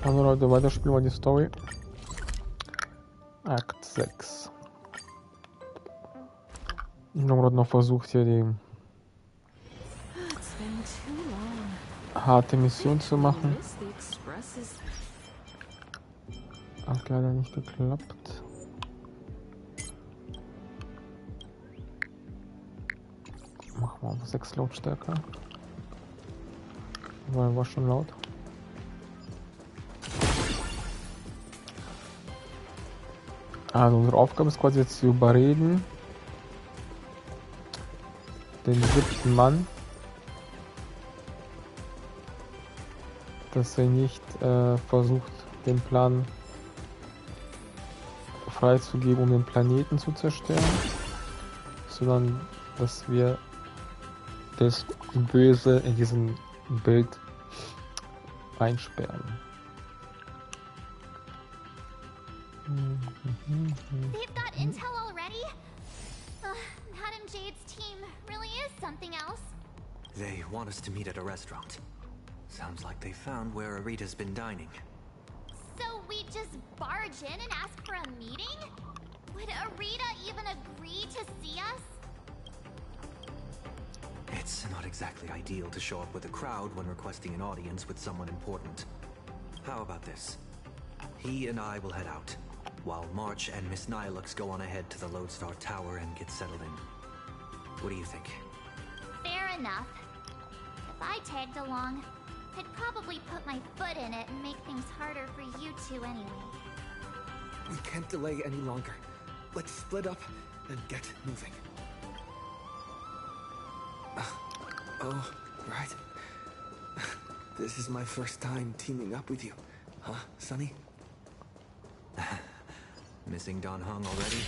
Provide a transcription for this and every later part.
Also Leute, weiter spielen wir die Story. Akt 6. Ich habe gerade noch versucht, hier die harte Mission zu machen. Hat leider nicht geklappt. Machen wir auf 6 Lautstärke. Weil war schon laut. Also unsere Aufgabe ist quasi jetzt zu überreden, den 7. Mann, dass er nicht versucht, den Plan freizugeben, um den Planeten zu zerstören, sondern dass wir das Böse in diesem Bild einsperren. They've got intel already? Madame Jade's team really is something else. They want us to meet at a restaurant. Sounds like they found where Arita's been dining. So we just barge in and ask for a meeting? Would Arita even agree to see us? It's not exactly ideal to show up with a crowd when requesting an audience with someone important. How about this? He and I will head out, while March and Miss Nihilux go on ahead to the Lodestar Tower and get settled in. What do you think? Fair enough. If I tagged along, I'd probably put my foot in it and make things harder for you two anyway. We can't delay any longer. Let's split up and get moving. Oh, right. This is my first time teaming up with you. Huh, Sonny? Missing Don Hung already?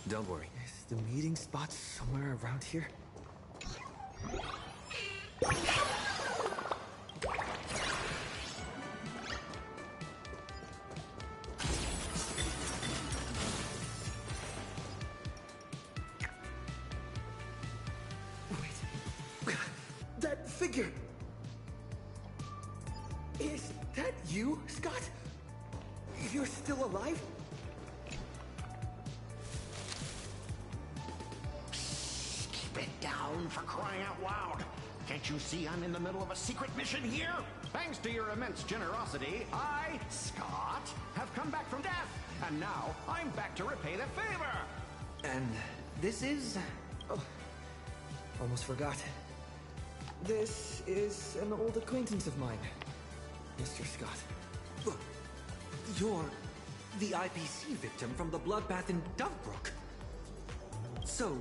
Don't worry. Is the meeting spot somewhere around here? Wait. That figure! Is that you, Scott? You're still alive? Keep it down, for crying out loud. Can't you see I'm in the middle of a secret mission here? Thanks to your immense generosity, I, Scott, have come back from death. And now I'm back to repay the favor. And this is... Oh, almost forgot. This is an old acquaintance of mine, Mr. Scott. Look, you're the IPC victim from the bloodbath in Dovebrook. So,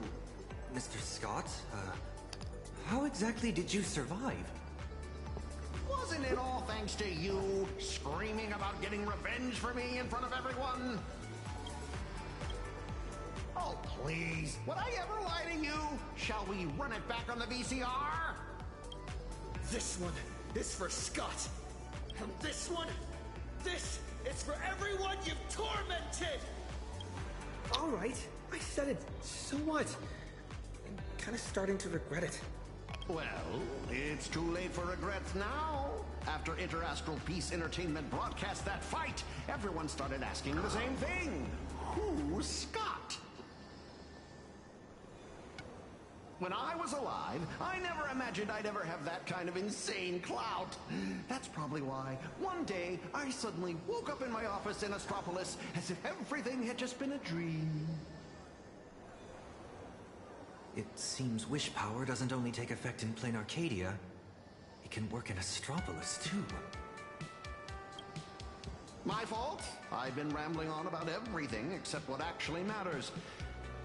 Mr. Scott, how exactly did you survive? Wasn't it all thanks to you screaming about getting revenge for me in front of everyone? Oh, please. Would I ever lie to you? Shall we run it back on the VCR? This one is for Scott. And this one, this is for everyone you've tormented! All right, I said it. So what? I'm kind of starting to regret it. Well, it's too late for regrets now. After Interastral Peace Entertainment broadcast that fight, everyone started asking the same thing. Who's Scott? When I was alive, I never imagined I'd ever have that kind of insane clout. That's probably why one day I suddenly woke up in my office in Astropolis as if everything had just been a dream. It seems wish power doesn't only take effect in plain Arcadia. It can work in Astropolis, too. My fault. I've been rambling on about everything except what actually matters.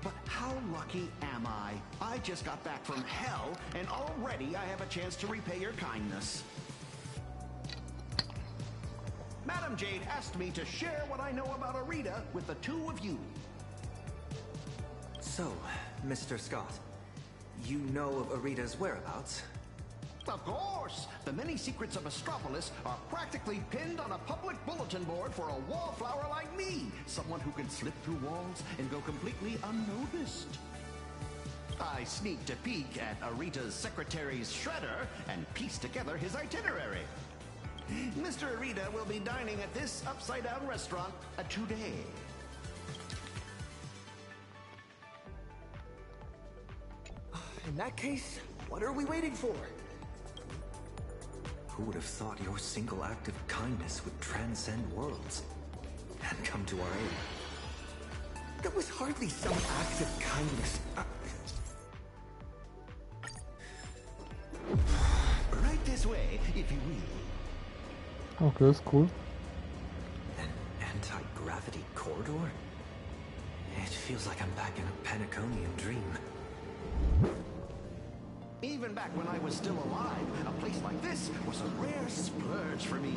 But how lucky am I? I just got back from hell, and already I have a chance to repay your kindness. Madame Jade asked me to share what I know about Arita with the two of you. So, Mr. Scott, you know of Arita's whereabouts? Of course! The many secrets of Astropolis are practically pinned on a public bulletin board for a wallflower like me, someone who can slip through walls and go completely unnoticed. I sneaked a peek at Arita's secretary's shredder and pieced together his itinerary. Mr. Arita will be dining at this upside-down restaurant today. In that case, what are we waiting for? Who would have thought your single act of kindness would transcend worlds and come to our aid? That was hardly some act of kindness. Right this way, if you will. Okay, ist cool. An anti-gravity corridor? It feels like I'm back in a Penaconian dream. Even back when I was still alive, a place like this was a rare splurge for me.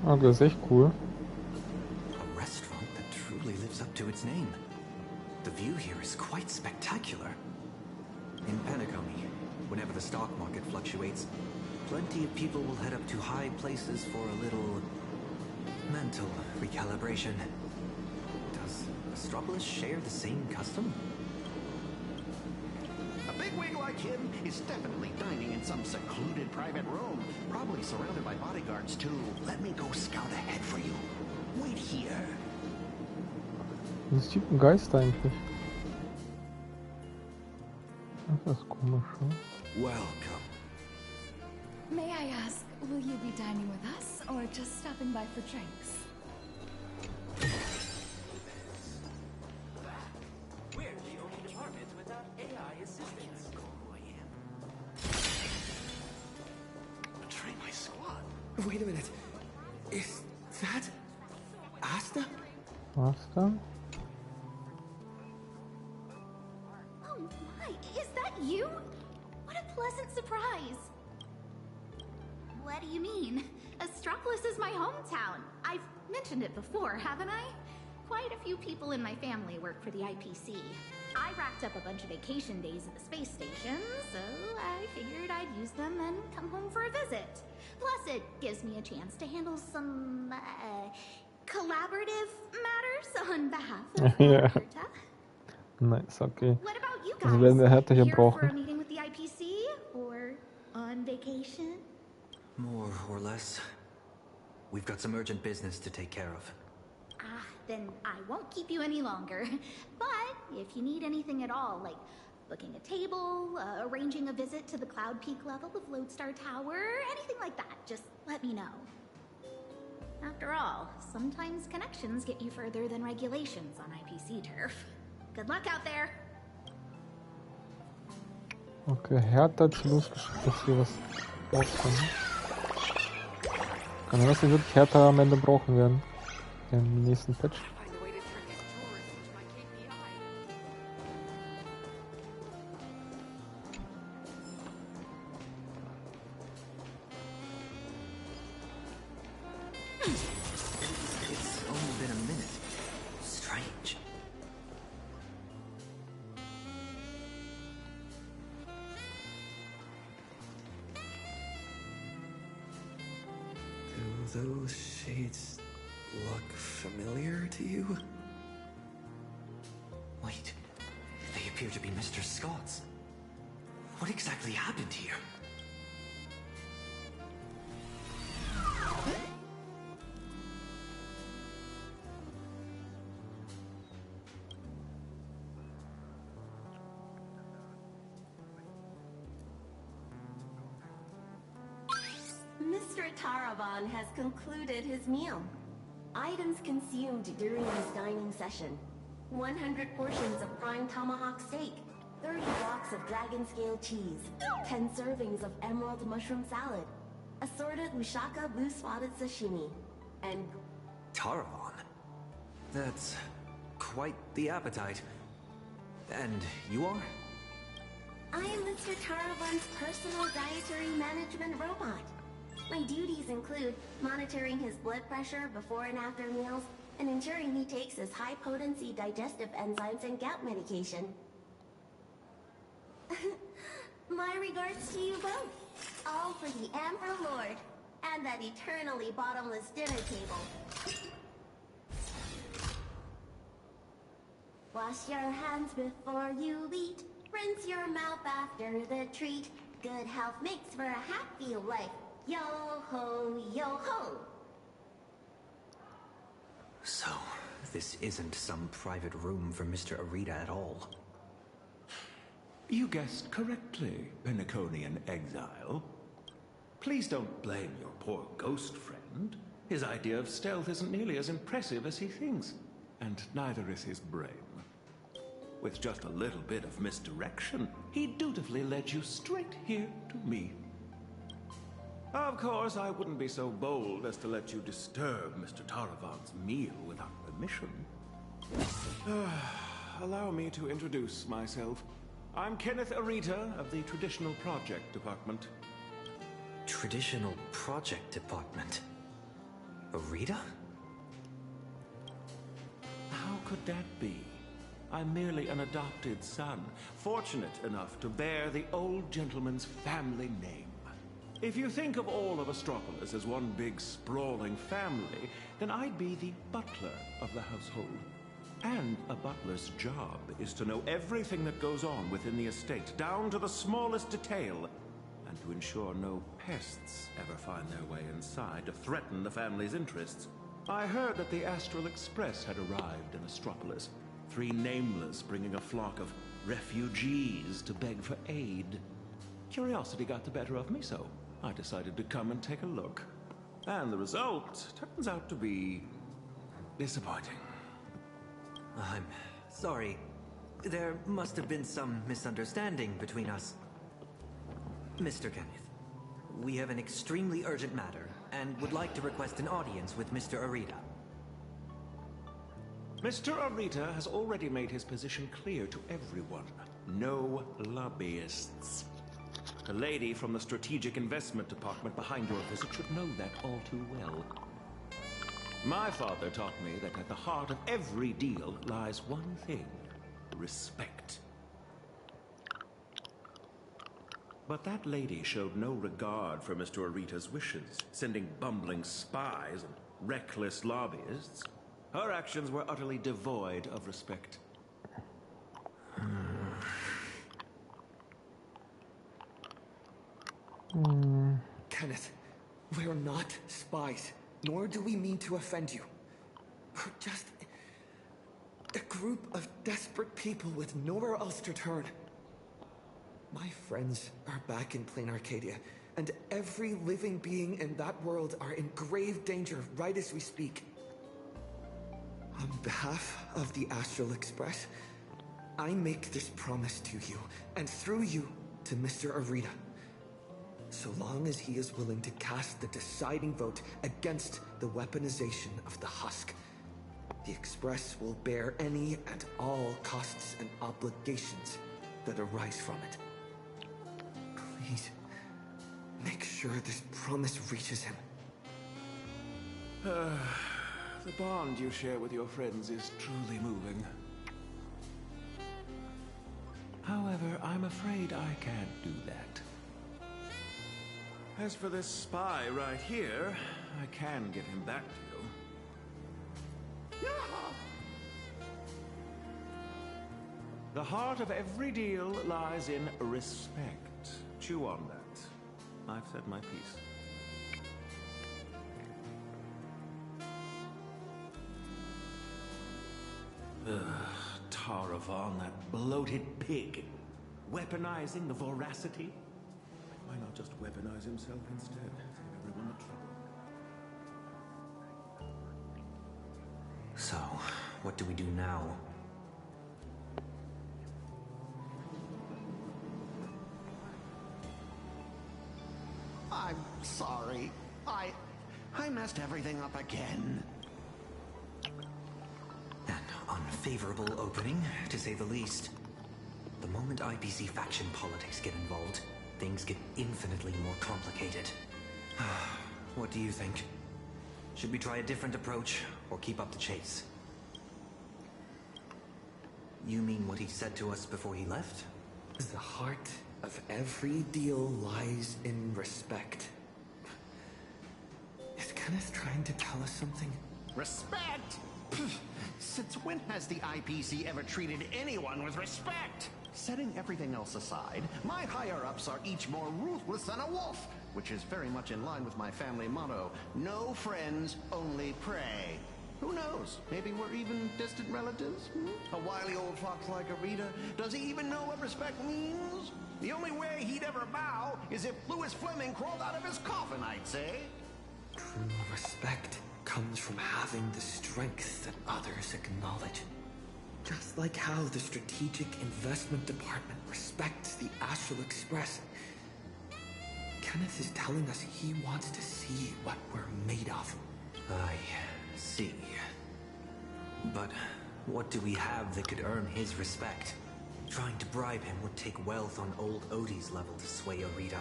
Okay, ist echt cool. A restaurant that truly lives up to its name. The view here is quite spectacular. In Penacony, whenever the stock market fluctuates, plenty of people will head up to high places for a little mental recalibration. Does Astropolis share the same custom? A bigwig like him is definitely dining in some secluded private room, probably surrounded by bodyguards too. Let me go scout ahead for you. Wait here. Das ist Typ ein Geist eigentlich. Das ist komisch, ne? Welcome. May I ask, will you be dining with us or just stopping by for drinks? We're the only department without AI assistance. Betray my squad. Wait a minute. Is that Asta? Was da? Oh my, is that you? What a pleasant surprise. What do you mean? Astropolis is my hometown. I've mentioned it before, haven't I? Quite a few people in my family work for the IPC. I racked up a bunch of vacation days at the space station, so I figured I'd use them and come home for a visit. Plus, it gives me a chance to handle some, collaborative matters on behalf of Ja. Herta. Nice, okay. What about you guys? Also werden wir Hertha hier Here for a brauchen. meeting with the IPC or on vacation? More or less. We've got some urgent business to take care of. Then I won't keep you any longer. But if you need anything at all, like booking a table, arranging a visit to the Cloud Peak level of Lodestar Tower, anything like that, just let me know. After all, sometimes connections get you further than regulations on IPC turf. Good luck out there! Okay, Hertha hat sie losgeschickt, dass wir was rauskommen. Kann sein, dass wir wirklich Hertha am Ende brauchen werden. Im nächsten Patch. Find a way to turn this tourist into my KPI. It's only been a minute. Strange. Do those shades look familiar to you? Wait, they appear to be Mr. Scott's. What exactly happened here? Mr. Taraban has concluded his meal. Items consumed during his dining session: 100 portions of prime tomahawk steak, 30 blocks of dragon scale cheese, 10 servings of emerald mushroom salad, assorted Ushaka blue spotted sashimi, and Taravan? That's quite the appetite. And you are? I am Mr. Taraban's personal dietary management robot. My duties include monitoring his blood pressure before and after meals and ensuring he takes his high-potency digestive enzymes and gout medication. My regards to you both. All for the Emperor Lord and that eternally bottomless dinner table. Wash your hands before you eat. Rinse your mouth after the treat. Good health makes for a happy life. Yo ho, yo ho! So, this isn't some private room for Mr. Arita at all. You guessed correctly, Pinnaconian exile. Please don't blame your poor ghost friend. His idea of stealth isn't nearly as impressive as he thinks, and neither is his brain. With just a little bit of misdirection, he dutifully led you straight here to me. Of course, I wouldn't be so bold as to let you disturb Mr. Taravan's meal without permission. Allow me to introduce myself. I'm Kenneth Arita of the Traditional Project Department. Traditional Project Department? Arita? How could that be? I'm merely an adopted son, fortunate enough to bear the old gentleman's family name. If you think of all of Astropolis as one big sprawling family, then I'd be the butler of the household. And a butler's job is to know everything that goes on within the estate, down to the smallest detail, and to ensure no pests ever find their way inside to threaten the family's interests. I heard that the Astral Express had arrived in Astropolis, 3 nameless bringing a flock of refugees to beg for aid. Curiosity got the better of me, so I decided to come and take a look. And the result turns out to be disappointing. I'm sorry. There must have been some misunderstanding between us. Mr. Kenneth, we have an extremely urgent matter and would like to request an audience with Mr. Arita. Mr. Arita has already made his position clear to everyone. No lobbyists. The lady from the Strategic Investment Department behind your visit should know that all too well. My father taught me that at the heart of every deal lies one thing: respect. But that lady showed no regard for Mr. Arita's wishes, sending bumbling spies and reckless lobbyists. Her actions were utterly devoid of respect. Kenneth, we're not spies, nor do we mean to offend you. We're just a group of desperate people with nowhere else to turn. My friends are back in plain Arcadia, and every living being in that world are in grave danger right as we speak. On behalf of the Astral Express, I make this promise to you, and through you, to Mr. Arita. So long as he is willing to cast the deciding vote against the weaponization of the husk, the Express will bear any and all costs and obligations that arise from it. Please, make sure this promise reaches him. The bond you share with your friends is truly moving. However, I'm afraid I can't do that. As for this spy right here, I can get him back to you. The heart of every deal lies in respect. Chew on that. I've said my piece. Taravan, that bloated pig. Weaponizing the voracity. Why not just weaponize himself instead? Save everyone the trouble. So, what do we do now? I'm sorry. I messed everything up again. An unfavorable opening, to say the least. The moment IPC faction politics get involved, things get infinitely more complicated. What do you think? Should we try a different approach, or keep up the chase? You mean what he said to us before he left? The heart of every deal lies in respect. Is Kenneth trying to tell us something? Respect? Since when has the IPC ever treated anyone with respect? Setting everything else aside, my higher-ups are each more ruthless than a wolf, which is very much in line with my family motto, no friends, only prey. Who knows? Maybe we're even distant relatives? A wily old fox like Arita, does he even know what respect means? The only way he'd ever bow is if Louis Fleming crawled out of his coffin, I'd say. True respect comes from having the strength that others acknowledge. Just like how the Strategic Investment Department respects the Astral Express. Kenneth is telling us he wants to see what we're made of. I see. But what do we have that could earn his respect? Trying to bribe him would take wealth on old Odie's level to sway Arita.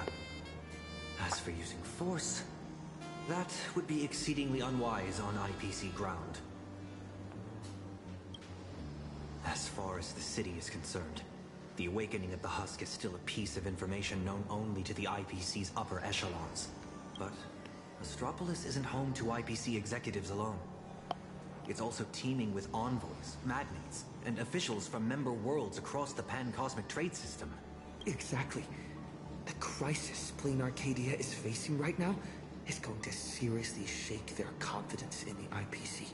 As for using force, that would be exceedingly unwise on IPC ground. As far as the city is concerned, the awakening of the Husk is still a piece of information known only to the IPC's upper echelons. But Astropolis isn't home to IPC executives alone. It's also teeming with envoys, magnates, and officials from member worlds across the pan-cosmic trade system. Exactly. The crisis Plain Arcadia is facing right now is going to seriously shake their confidence in the IPC.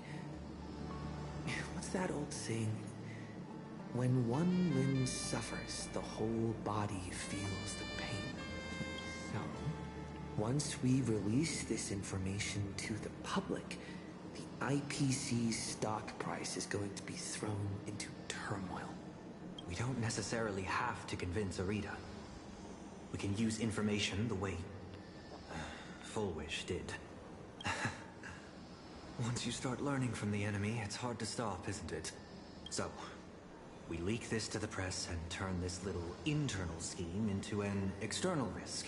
What's that old saying? When one limb suffers, the whole body feels the pain. So, once we release this information to the public, the IPC's stock price is going to be thrown into turmoil. We don't necessarily have to convince Arita. We can use information the way Fullwish did. Once you start learning from the enemy, it's hard to stop, isn't it? So, we leak this to the press and turn this little internal scheme into an external risk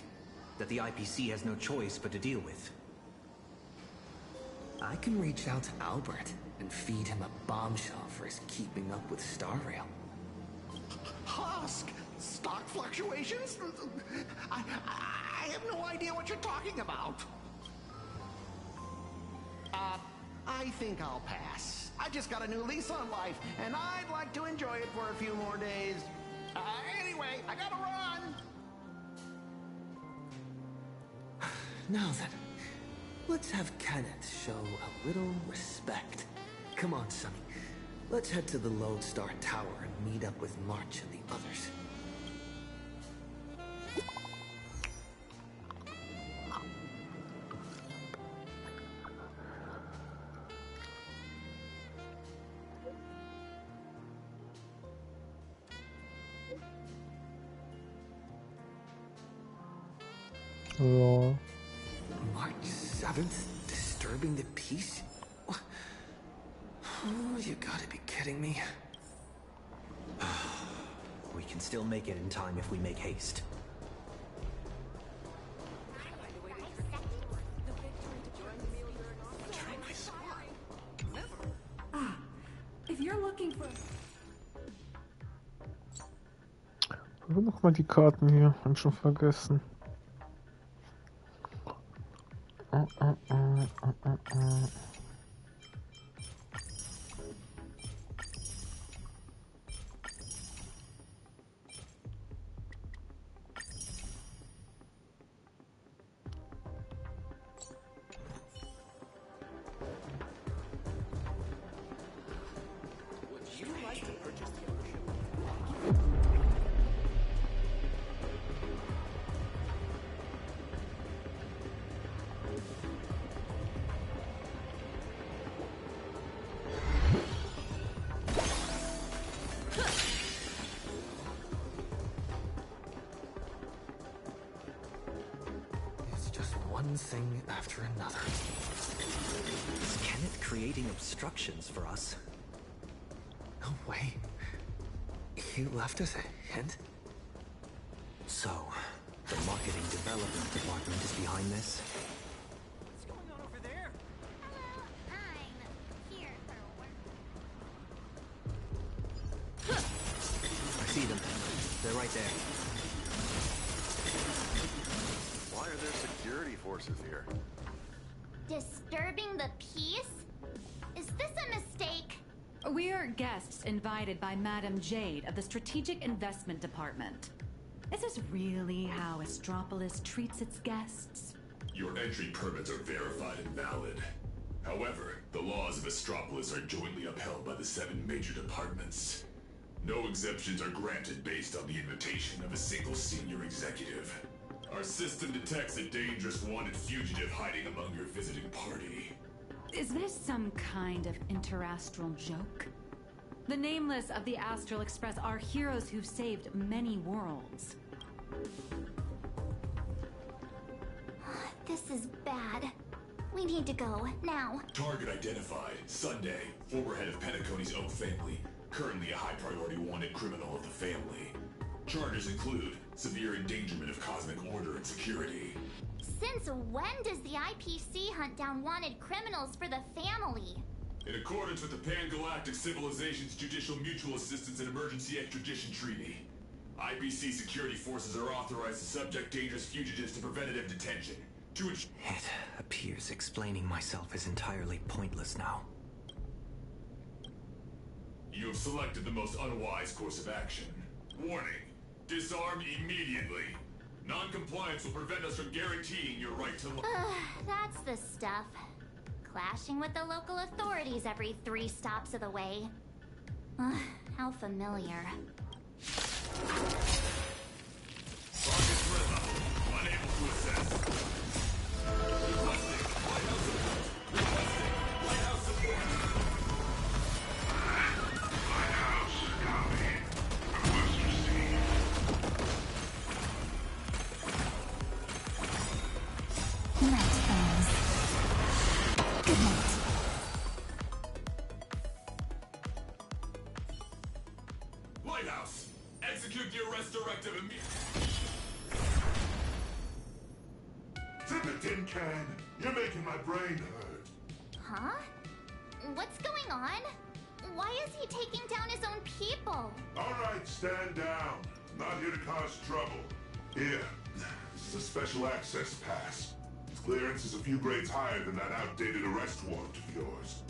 that the IPC has no choice but to deal with. I can reach out to Albert and feed him a bombshell for his keeping up with Star Rail. Husk? Stock fluctuations? I have no idea what you're talking about. I think I'll pass. I just got a new lease on life, and I'd like to enjoy it for a few more days. Anyway, I gotta run! Now then, let's have Kenneth show a little respect. Come on, Sonny. Let's head to the Lodestar Tower and meet up with March and the others. Ja. March 7th? Disturbing the peace? Oh, you gotta be kidding me. We can still make it in time if we make haste. If you're looking for... Wo noch mal die Karten hier? Hab schon vergessen. One thing after another. Is Kenneth creating obstructions for us? No way. He left us a hint? So, the marketing development department is behind this? What's going on over there? Hello, I'm here for work. I see them. They're right there. Why are there security forces here? Disturbing the peace? Is this a mistake? We're guests invited by Madame Jade of the Strategic Investment Department. Is this really how Astropolis treats its guests? Your entry permits are verified and valid. However, the laws of Astropolis are jointly upheld by the 7 major departments. No exemptions are granted based on the invitation of a single senior executive. Our system detects a dangerous wanted fugitive hiding among your visiting party. Is this some kind of interastral joke? The nameless of the Astral Express are heroes who've saved many worlds. This is bad. We need to go, now. Target identified. Sunday, former head of Penacony's own family. Currently a high-priority wanted criminal of the family. Charges include severe endangerment of cosmic order and security. Since when does the IPC hunt down wanted criminals for the family? In accordance with the Pan-Galactic Civilization's Judicial Mutual Assistance and Emergency Extradition Treaty, IPC security forces are authorized to subject dangerous fugitives to preventative detention. It appears explaining myself is entirely pointless now. You have selected the most unwise course of action. Warning. Disarm immediately. Non-compliance will prevent us from guaranteeing your right to life. That's the stuff. Clashing with the local authorities every 3 stops of the way. How familiar. Target threat level. Unable to assess. Requesting lighthouse support. Requesting lighthouse support. Lighthouse, copy. Request received. Night, friends. Good night. Lighthouse, execute the arrest directive immediately. Zip it, tin can. You're making my brain hurt. Huh? What's going on? Why is he taking down his own people? All right, stand down. Not here to cause trouble. Here, this is a special access pass. Its clearance is a few grades higher than that outdated arrest warrant of yours.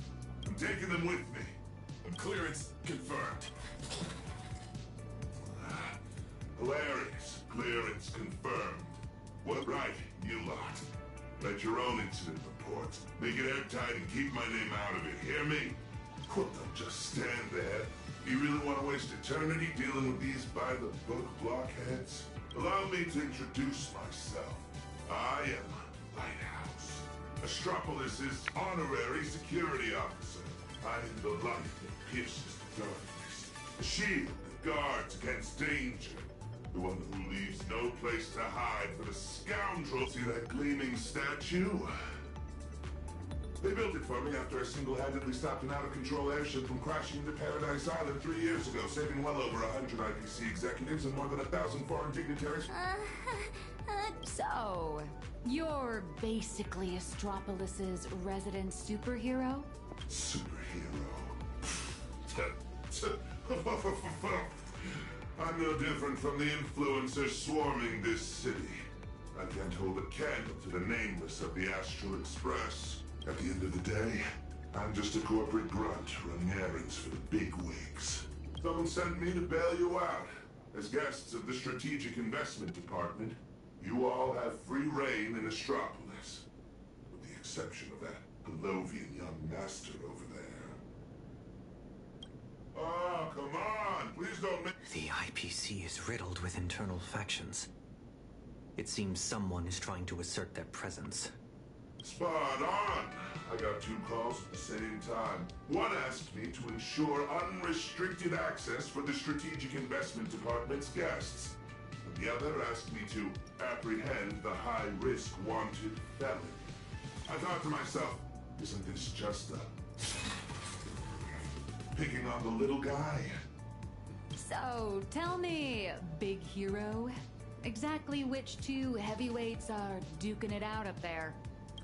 I'm taking them with me. Clearance confirmed. Hilarious. Clearance confirmed. What right, you lot? Write your own incident report. Make it airtight and keep my name out of it. Hear me? Well, don't just stand there. Do you really want to waste eternity dealing with these by-the-book blockheads? Allow me to introduce myself. I am Lighthouse, Astropolis' honorary security officer. I am the light that pierces the darkness. The shield that guards against danger. The one who leaves no place to hide for the scoundrel. See that gleaming statue? They built it for me after I single-handedly stopped an out-of-control airship from crashing into Paradise Island 3 years ago, saving well over 100 IPC executives and more than 1,000 foreign dignitaries. So, you're basically Astropolis' resident superhero? Superhero? I'm no different from the influencers swarming this city. I can't hold a candle to the nameless of the Astral Express. At the end of the day, I'm just a corporate grunt running errands for the big wigs. Someone sent me to bail you out. As guests of the Strategic Investment Department, you all have free reign in Astropolis. With the exception of that Pelovian young master over there. Oh, come on! Please don't make... The IPC is riddled with internal factions. It seems someone is trying to assert their presence. Spot on! I got 2 calls at the same time. One asked me to ensure unrestricted access for the Strategic Investment Department's guests. And the other asked me to apprehend the high-risk wanted felon. I thought to myself, isn't this just picking on the little guy? So, tell me, big hero, exactly which 2 heavyweights are duking it out up there?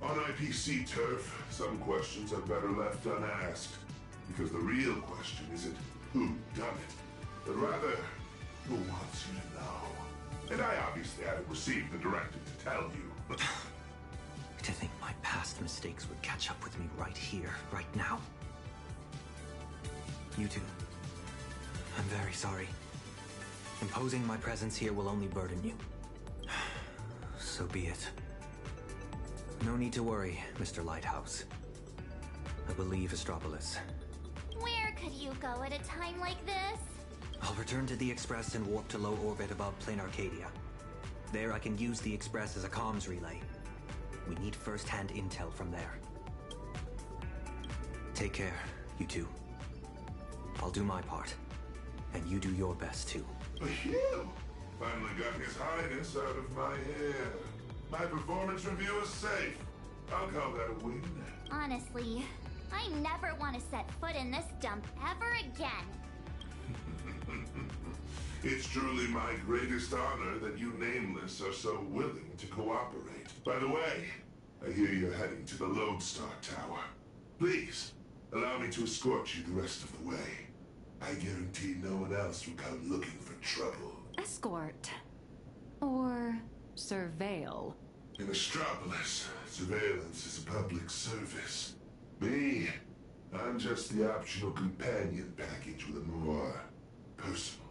On IPC turf, some questions are better left unasked. Because the real question isn't who done it, but rather who wants you to know. And I obviously haven't received the directive to tell you. To think my past mistakes would catch up with me right here, right now. You two. I'm very sorry. Imposing my presence here will only burden you. So be it. No need to worry, Mr. Lighthouse. I will leave Astropolis. Where could you go at a time like this? I'll return to the Express and warp to low orbit above Plane Arcadia. There I can use the Express as a comms relay. We need first-hand intel from there. Take care, you two. I'll do my part, and you do your best too. Phew! Finally got His Highness out of my hair. My performance review is safe. I'll call that a win. Honestly, I never want to set foot in this dump ever again. It's truly my greatest honor that you Nameless are so willing to cooperate. By the way, I hear you're heading to the Lodestar Tower. Please, allow me to escort you the rest of the way. I guarantee no one else will come looking for trouble. Escort. Or surveil. In Astropolis, surveillance is a public service. Me, I'm just the optional companion package with a more personal.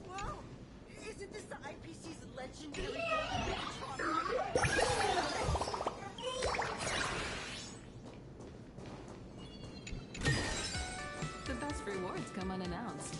Whoa! Isn't this the IPC's legendary The best rewards come unannounced.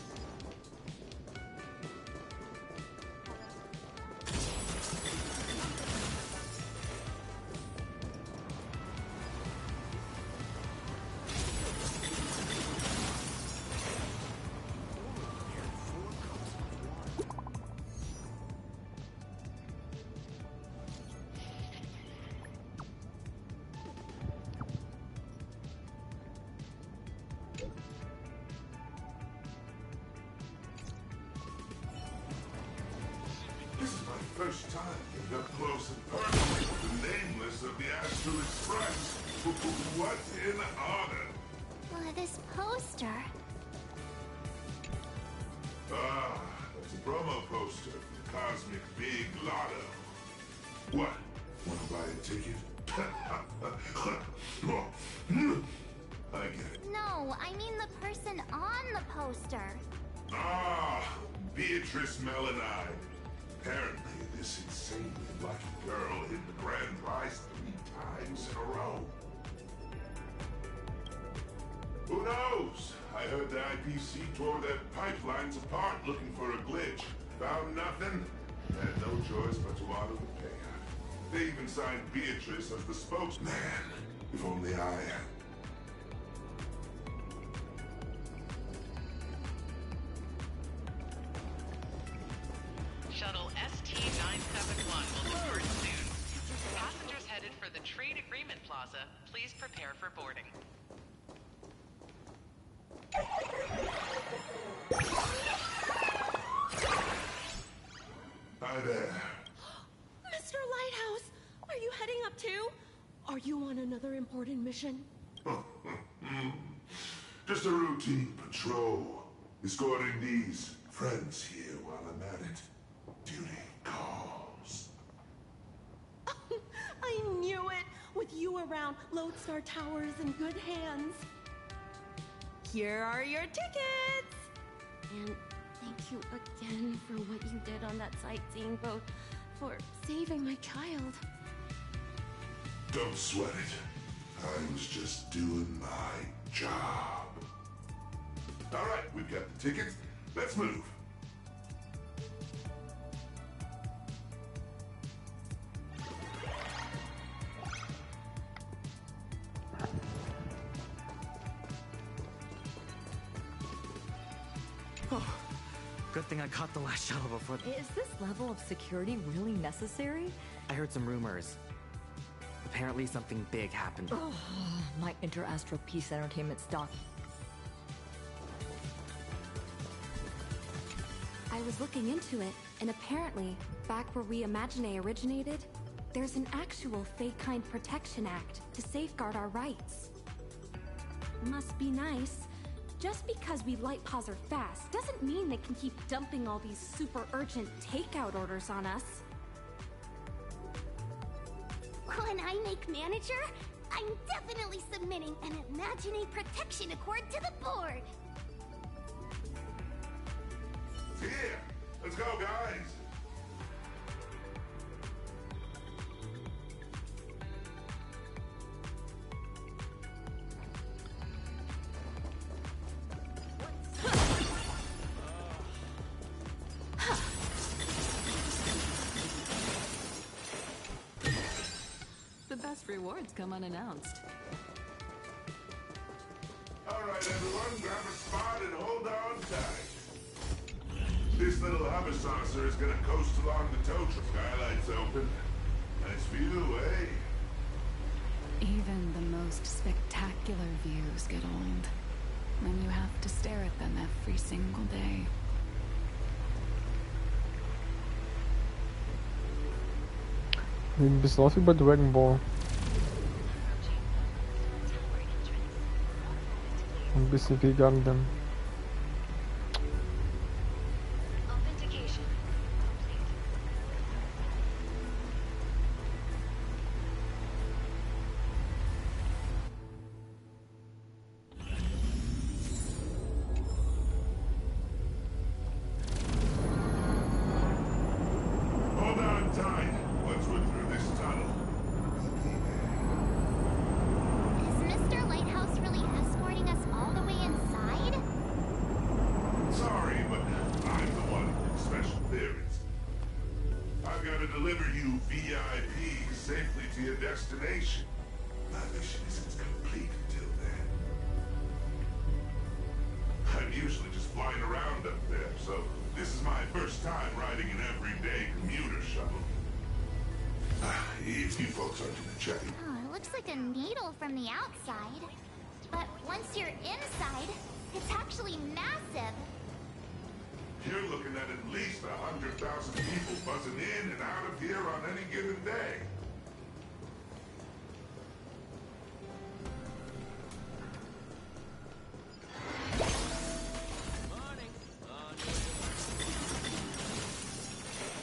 This is my first time getting up close and personal with the Nameless of the Astral Express. What an honor! This poster. Ah, that's a promo poster for the Cosmic Big Lotto. What? Want to buy a ticket? I get it. No, I mean the person on the poster. Ah, Beatrice Melanide. Apparently, this insanely lucky girl hit the grand prize 3 times in a row. Who knows? I heard the IPC tore their pipelines apart looking for a glitch. Found nothing. Had no choice but to honor the payout. They even signed Beatrice as the spokesman. If only I had. Shuttle ST-971 will depart soon. Passengers headed for the Trade Agreement Plaza, please prepare for boarding. Hi there. Mr. Lighthouse, are you heading up too? Are you on another important mission? Just a routine patrol. Escorting these friends here while I'm at it. Duty calls. I knew it! With you around, Lodestar Tower is in good hands. Here are your tickets! And thank you again for what you did on that sightseeing boat, for saving my child. Don't sweat it. I was just doing my job. All right, we've got the tickets. Let's move. Oh, good thing I caught the last shuttle before. Is this level of security really necessary? I heard some rumors. Apparently something big happened. Oh, my Inter-Astro Peace Entertainment stock. I was looking into it, and apparently, back where We Imagine originated, there's an actual Fate-Kind Protection Act to safeguard our rights. Must be nice. Just because we light paws are fast doesn't mean they can keep dumping all these super urgent takeout orders on us. When I make manager, I'm definitely submitting an Imaginate Protection Accord to the board. Here, let's go, guys. The best rewards come unannounced. All right, everyone, grab a spot and hold on tight. This little hover saucer is gonna coast along the tow truck. Skylights open. Nice view, eh? Even the most spectacular views get old when you have to stare at them every single day. Sieht ein bisschen aus wie bei Dragon Ball. Ein bisschen wie Gundam. Hold on tight. Once we're through this tunnel. Is Mr. Lighthouse really escorting us all the way inside? Sorry, but I'm the one with special clearance. I've got to deliver you VIP safely to your destination. My mission isn't complete until then. I'm usually just flying around up there, so this is my first time riding an everyday commuter shuttle. If you folks aren't in the check. Oh, it looks like a needle from the outside. But once you're inside, it's actually massive. You're looking at least 100,000 people buzzing in and out of here on any given day.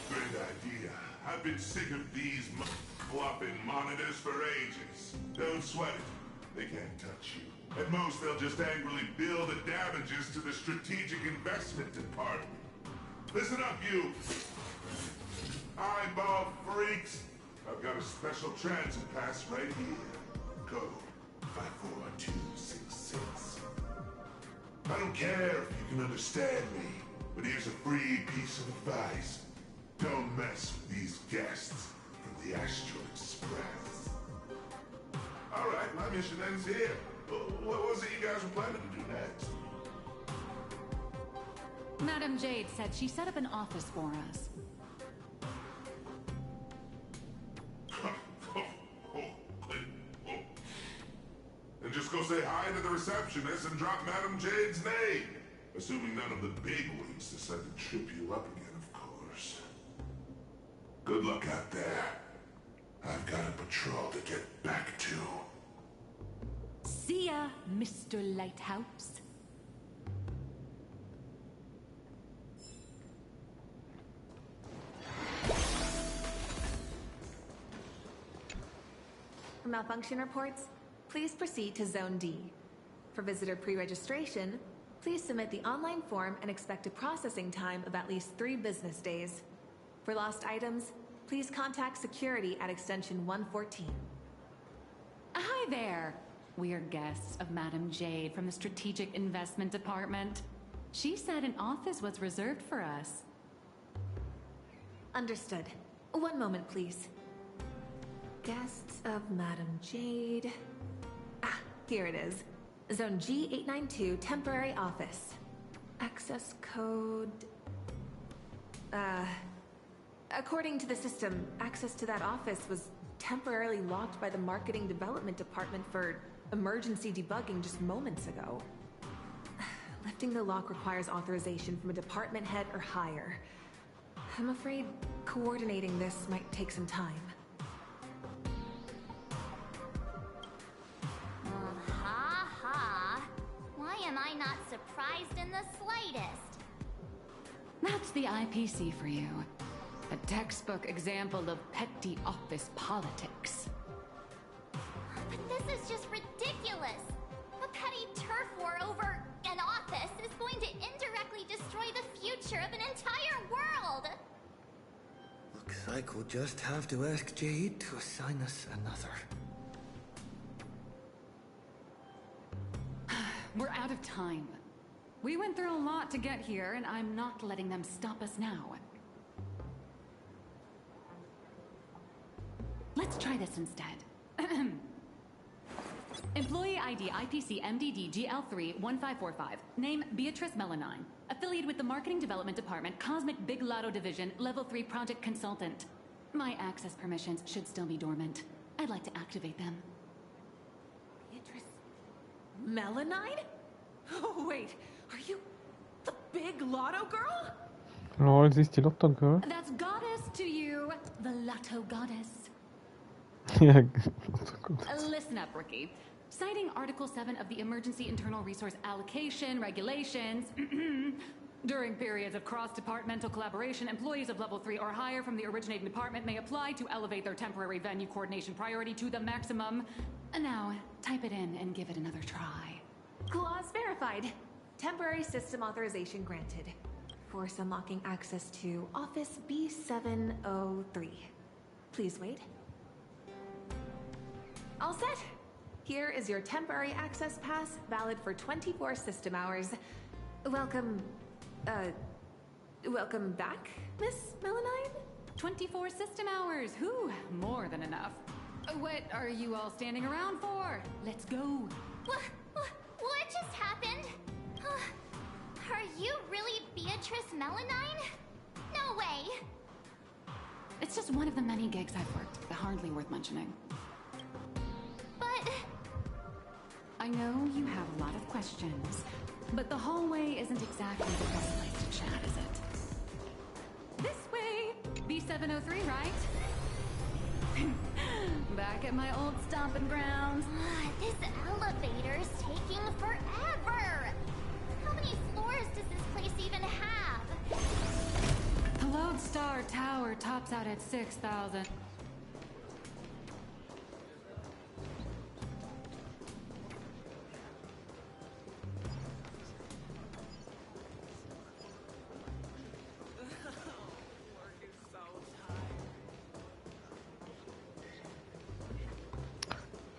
Great idea. I've been sick of these flopping monitors for ages. Don't sweat it. They can't touch you. At most, they'll just angrily bill the damages to the Strategic Investment Department. Listen up, you eyeball freaks. I've got a special transit pass right here. Code 54266. I don't care if you can understand me, but here's a free piece of advice. Don't mess with these guests from the Astro Express. All right, my mission ends here. What was it you guys were planning to do next? Madam Jade said she set up an office for us. And just go say hi to the receptionist and drop Madam Jade's name. Assuming none of the big ones decide to trip you up again, of course. Good luck out there. I've got a patrol to get back to. See ya, Mr. Lighthouse. For malfunction reports, please proceed to Zone D. For visitor pre-registration, please submit the online form and expect a processing time of at least 3 business days. For lost items, please contact security at extension 114. Hi there. We're guests of Madam Jade from the Strategic Investment Department. She said an office was reserved for us. Understood. One moment, please. Guests of Madam Jade. Ah, here it is. Zone G892, temporary office. Access code... According to the system, access to that office was temporarily locked by the Marketing Development Department for emergency debugging just moments ago. Lifting the lock requires authorization from a department head or higher. I'm afraid coordinating this might take some time. Ha ha. Why am I not surprised in the slightest? That's the IPC for you. A textbook example of petty office politics. But this This is just ridiculous. A petty turf war over an office is going to indirectly destroy the future of an entire world. Looks like we'll just have to ask Jade to assign us another. We're out of time. We went through a lot to get here, and I'm not letting them stop us now. Let's try this instead. Employee ID IPC MDD GL3 1545. Name Beatrice Melanine. Affiliated with the Marketing Development Department, Cosmic Big Lotto Division, Level 3 Project Consultant. My access permissions should still be dormant. I'd like to activate them. Beatrice Melanine? Oh, wait. Are you the Big Lotto Girl? Lol, sie ist die Lotto Girl. That's goddess to you, the Lotto Goddess. Ja, Listen up, Rookie. Citing Article 7 of the Emergency Internal Resource Allocation Regulations, during periods of cross-departmental collaboration, employees of Level 3 or higher from the originating department may apply to elevate their temporary venue coordination priority to the maximum. Now, type it in and give it another try. Clause verified. Temporary system authorization granted. Force unlocking access to Office B703. Please wait. All set. Here is your temporary access pass, valid for 24 system hours. Welcome back, Miss Melanine? 24 system hours. Whew, more than enough. What are you all standing around for? Let's go. What just happened? Are you really Beatrice Melanine? No way. It's just one of the many gigs I've worked. Hardly worth mentioning. But... I know you have a lot of questions, but the hallway isn't exactly the best place to chat, is it? This way! B703, right? Back at my old stomping grounds. This elevator's taking forever! How many floors does this place even have? The Lodestar Tower tops out at 6,000.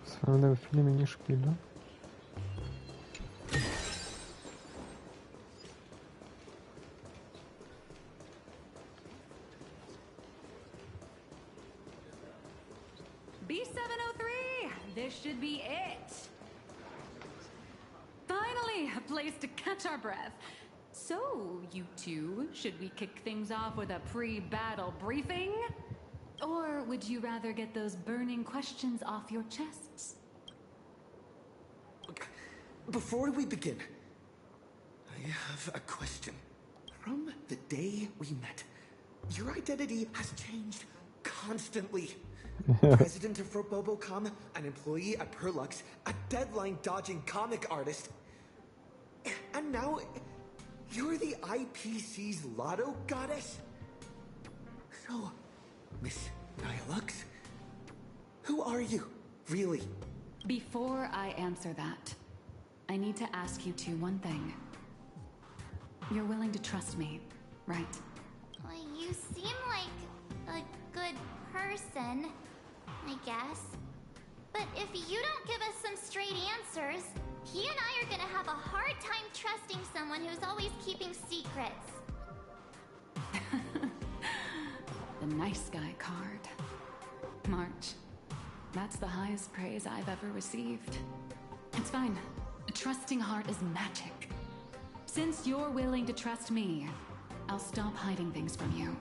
Es waren da viele Minispiele. B703! This should be it! Finally, a place to catch our breath. So, you two, should we kick things off with a pre-battle briefing? Or would you rather get those burning questions off your chests? Before we begin, I have a question. From the day we met, your identity has changed constantly. President of Robobocom, an employee at Perlux, a deadline-dodging comic artist, and now you're the IPC's Lotto Goddess? So, Miss Nihilux, who are you, really? Before I answer that, I need to ask you two one thing. You're willing to trust me, right? Well, you seem like a good person, I guess. But if you don't give us some straight answers, he and I are gonna have a hard time trusting someone who's always keeping secrets. The nice guy card. March. That's the highest praise I've ever received. It's fine. A trusting heart is magic. Since you're willing to trust me, I'll stop hiding things from you.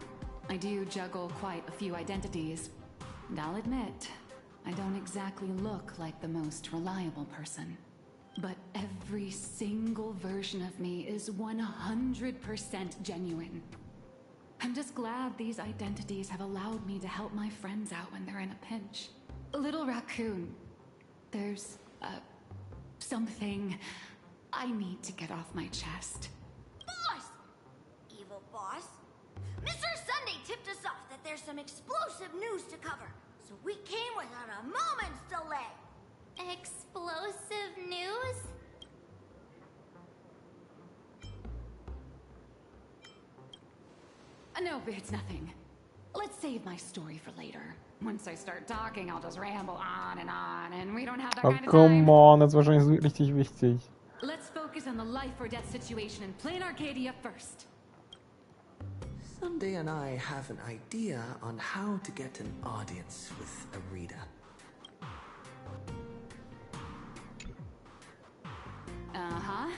I do juggle quite a few identities, and I'll admit, I don't exactly look like the most reliable person. But every single version of me is 100% genuine. I'm just glad these identities have allowed me to help my friends out when they're in a pinch. Little Raccoon, there's, something I need to get off my chest. Boss! Evil boss. Mr. Sunday tipped us off that there's some explosive news to cover, so we came without a moment's delay. Explosive news? No, it's nothing. Let's save my story for later. Once I start talking, I'll just ramble on, and we don't have that Oh, kind of come time. on, das ist wahrscheinlich so richtig wichtig. Let's focus on the life or death situation in plain Arcadia first. Sunday and I have an idea on how to get an audience with Arita. Uh-huh.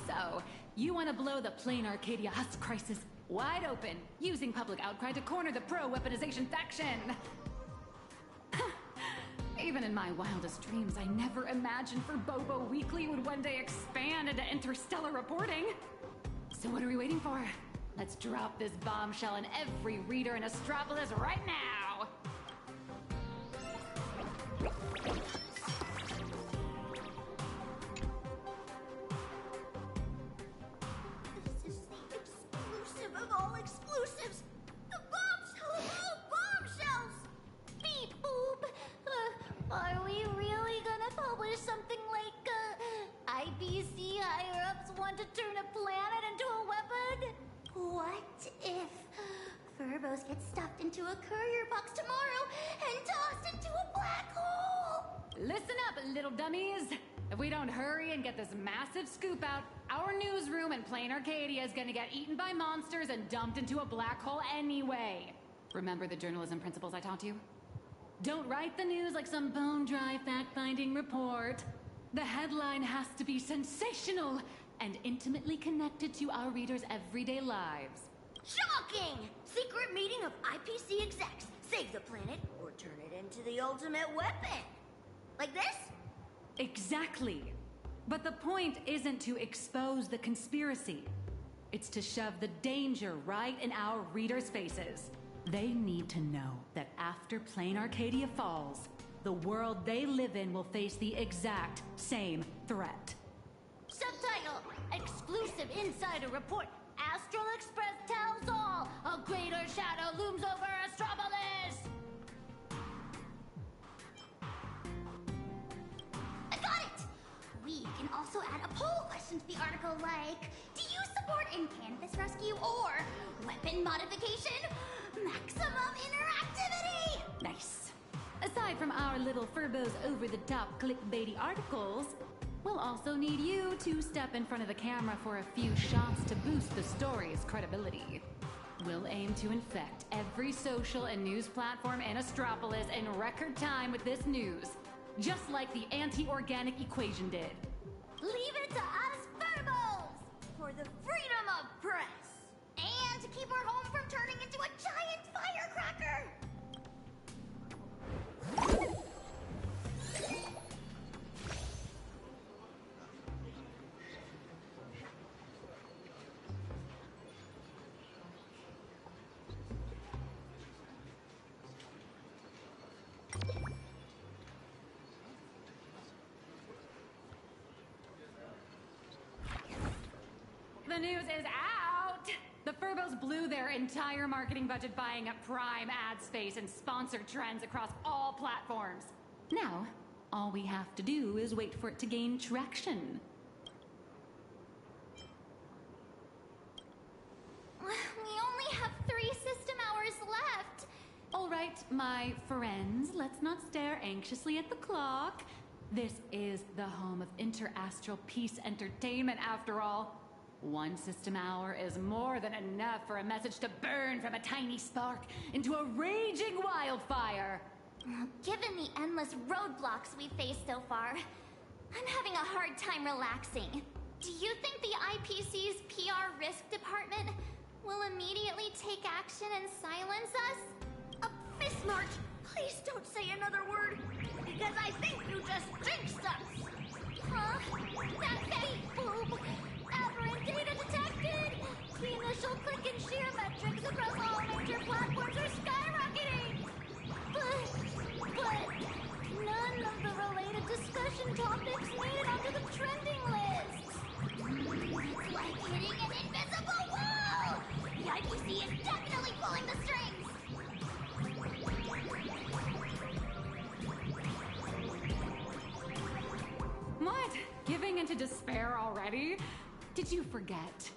So, you want to blow the plain Arcadia Husk crisis wide open, using public outcry to corner the pro-weaponization faction. Even in my wildest dreams, I never imagined for Bobo Weekly would one day expand into interstellar reporting. So what are we waiting for? Let's drop this bombshell in every reader in Astropolis right now! This is the exclusive of all exclusives! The bombshell of all bombshells! Beep boop! Are we really gonna publish something like, IPC higher-ups want to turn a planet into a weapon? What if Furbos gets stuffed into a courier box tomorrow and tossed into a black hole? Listen up, little dummies! If we don't hurry and get this massive scoop out, our newsroom in plain Arcadia is gonna get eaten by monsters and dumped into a black hole anyway. Remember the journalism principles I taught you? Don't write the news like some bone-dry fact-finding report. The headline has to be sensational and intimately connected to our readers' everyday lives. Shocking! Secret meeting of IPC execs. Save the planet or turn it into the ultimate weapon. Like this? Exactly. But the point isn't to expose the conspiracy. It's to shove the danger right in our readers' faces. They need to know that after plain Arcadia falls, the world they live in will face the exact same threat. Subtitle: Exclusive Insider Report. Astral Express tells all. A greater shadow looms over Astropolis. I got it! We can also add a poll question to the article like, do you support in-canvas rescue or weapon modification? Maximum interactivity! Nice. Aside from our little Furbos over-the-top clickbaity articles, we'll also need you to step in front of the camera for a few shots to boost the story's credibility. We'll aim to infect every social and news platform in Astropolis in record time with this news, just like the anti-organic equation did. Leave it to us Furbos for the freedom of press and to keep our home from turning into a giant firecracker. The news is out! The Furbos blew their entire marketing budget buying up prime ad space and sponsored trends across all platforms. Now, all we have to do is wait for it to gain traction. We only have 3 system hours left. All right, my friends, let's not stare anxiously at the clock. This is the home of interastral peace entertainment, after all. 1 system hour is more than enough for a message to burn from a tiny spark into a raging wildfire. Given the endless roadblocks we've faced so far, I'm having a hard time relaxing. Do you think the IPC's PR risk department will immediately take action and silence us? Miss March, please don't say another word, because I think you just jinxed us. Huh? That beep boop! Aberrant data detected! The initial click and share metrics across all major platforms are skyrocketing! But none of the related discussion topics made it onto the trending lists! It's like hitting an invisible wall! The IPC is definitely pulling the strings! to despair already? Did you forget?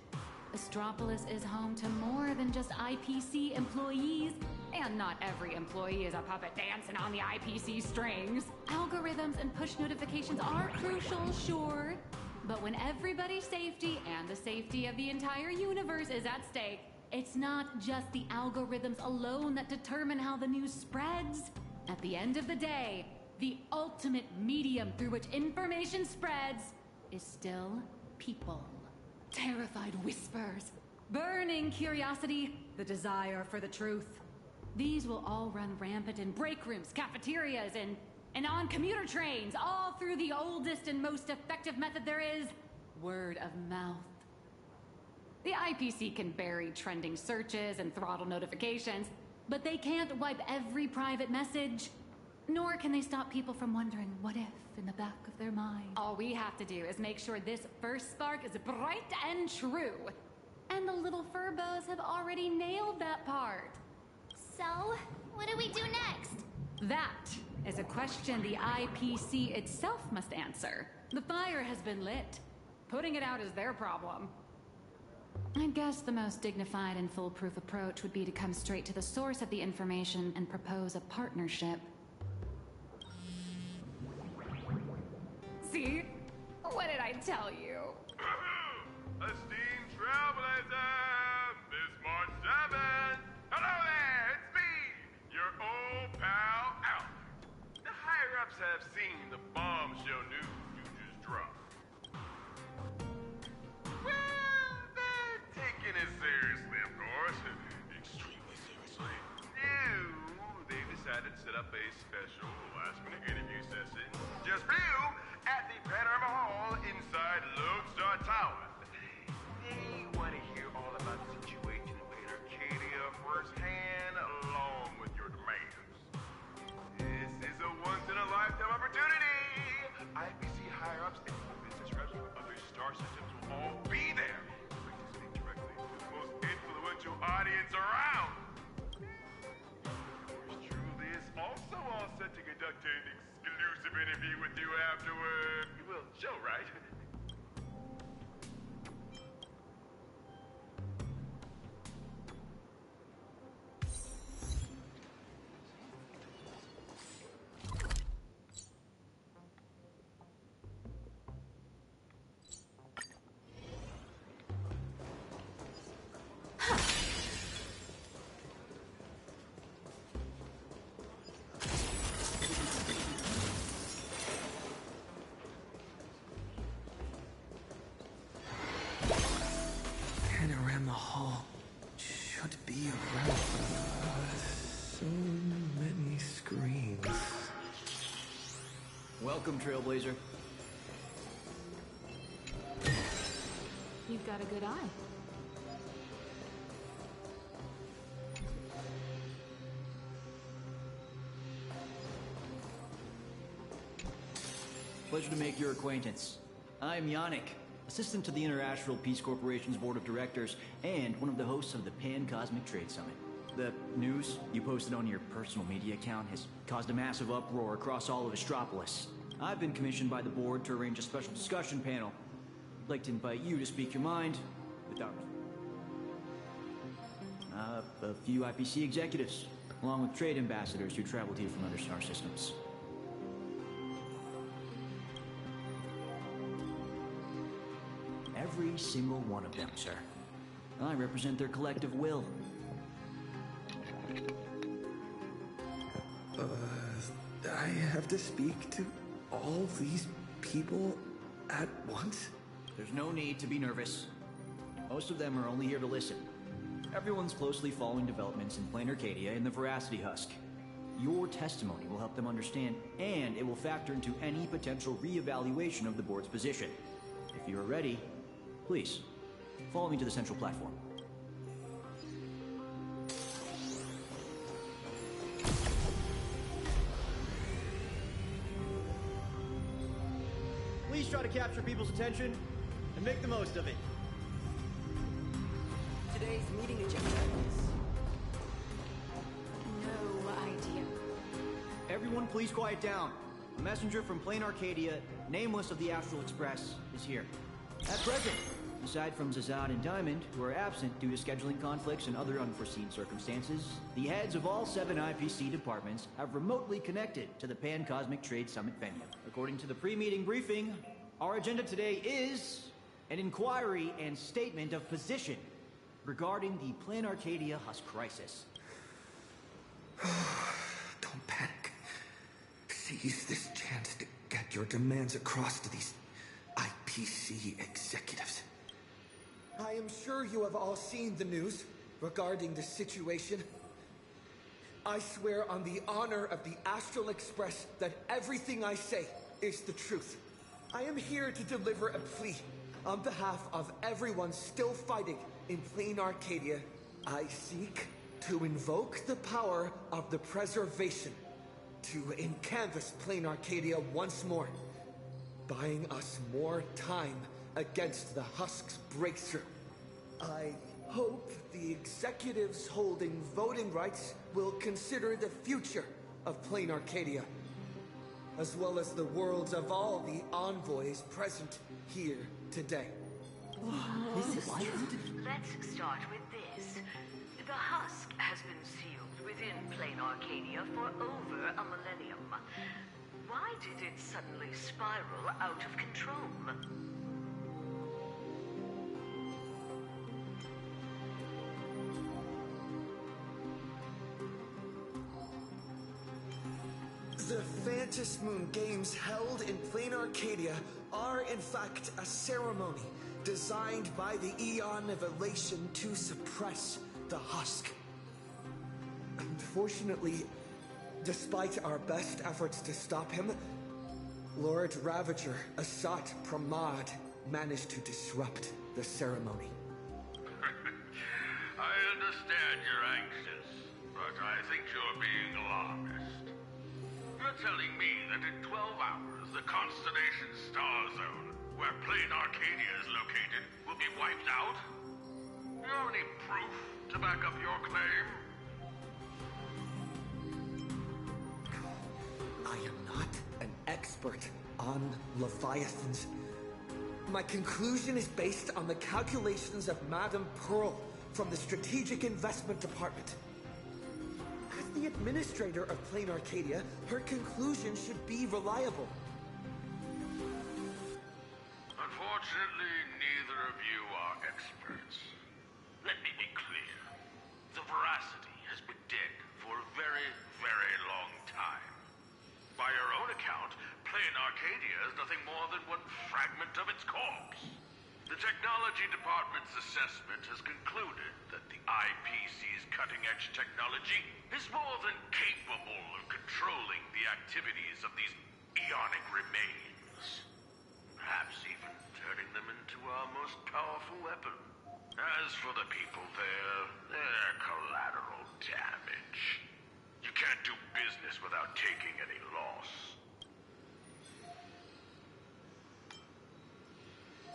Astropolis is home to more than just IPC employees, and not every employee is a puppet dancing on the IPC strings. Algorithms and push notifications are crucial, sure, but when everybody's safety and the safety of the entire universe is at stake, it's not just the algorithms alone that determine how the news spreads. At the end of the day, the ultimate medium through which information spreads is still people. Terrified whispers, burning curiosity, the desire for the truth. These will all run rampant in break rooms, cafeterias, and on commuter trains, all through the oldest and most effective method there is, word of mouth. The IPC can bury trending searches and throttle notifications, but they can't wipe every private message. Nor can they stop people from wondering what if in the back of their mind. All we have to do is make sure this first spark is bright and true. And the little furbos have already nailed that part. So, what do we do next? That is a question the IPC itself must answer. The fire has been lit. Putting it out is their problem. I guess the most dignified and foolproof approach would be to come straight to the source of the information and propose a partnership. See? What did I tell you? Esteemed trailblazers, this March 7th. Hello there, it's me, your old pal, Alf. The higher-ups have seen the bombshell news you just dropped. Well, they're taking it seriously, of course. Extremely seriously. They've decided to set up a special last-minute interview session just for you at the Panorama Hall inside Lodestar Tower. They want to hear all about the situation in Arcadia firsthand, along with your demands. This is a once-in-a-lifetime opportunity. IPC higher-ups and business reps from other star systems will all be there to speak directly to the most influential audience around. Yours truly is also all set to conduct an exclusive interview with you afterward. You will show, right? Panorama Hall should be around so many screens. Welcome, Trailblazer. You've got a good eye. Pleasure to make your acquaintance. I'm Yannick, assistant to the Interastral Peace Corporation's board of directors and one of the hosts of the Pan-Cosmic Trade Summit. The news you posted on your personal media account has caused a massive uproar across all of Astropolis. I've been commissioned by the board to arrange a special discussion panel. I'd like to invite you to speak your mind without a few IPC executives, along with trade ambassadors who traveled here from other star systems. Every single one of them, sir. I represent their collective will. I have to speak to all these people at once? There's no need to be nervous. Most of them are only here to listen. Everyone's closely following developments in plain Arcadia and the Veracity Husk. Your testimony will help them understand, and it will factor into any potential re-evaluation of the board's position. If you are ready, please, follow me to the central platform. Please try to capture people's attention and make the most of it. Today's meeting agenda is... No idea. Everyone please quiet down. A messenger from Plain Arcadia, nameless of the Astral Express, is here. At present, aside from Zazad and Diamond, who are absent due to scheduling conflicts and other unforeseen circumstances, the heads of all 7 IPC departments have remotely connected to the Pan-Cosmic Trade Summit venue. According to the pre-meeting briefing, our agenda today is an inquiry and statement of position regarding the Plain Arcadia Husk crisis. Don't panic. Seize this chance to get your demands across to these IPC executives. I am sure you have all seen the news regarding the situation. I swear on the honor of the Astral Express that everything I say is the truth. I am here to deliver a plea on behalf of everyone still fighting in Plain Arcadia. I seek to invoke the power of the preservation to encanvas Plain Arcadia once more, buying us more time against the Husk's breakthrough. I hope the executives holding voting rights will consider the future of Plain Arcadia, as well as the worlds of all the envoys present here today. Let's start with this. The Husk has been sealed within Plain Arcadia for over a millennium. Why did it suddenly spiral out of control? The Phantas Moon Games held in Plain Arcadia are in fact a ceremony designed by the Eon of Elation to suppress the Husk. Unfortunately, despite our best efforts to stop him, Lord Ravager Asat Pramad managed to disrupt the ceremony. I understand you're anxious, but I think you're being alarmist. You're telling me that in 12 hours, the constellation Star Zone, where Plain Arcadia is located, will be wiped out? Do you have any proof to back up your claim? I am not an expert on Leviathans. My conclusion is based on the calculations of Madame Pearl from the Strategic Investment Department. As the administrator of Plain Arcadia, her conclusion should be reliable. Unfortunately, neither of you are experts. Let me be clear. The veracity has been dead for a very, very long time. By your own account, Plain Arcadia is nothing more than one fragment of its corpse. The Technology Department's assessment has concluded that the IPC's cutting-edge technology is more than capable of controlling the activities of these eonic remains. Perhaps even turning them into our most powerful weapon. As for the people there, they're collateral damage. You can't do business without taking any loss.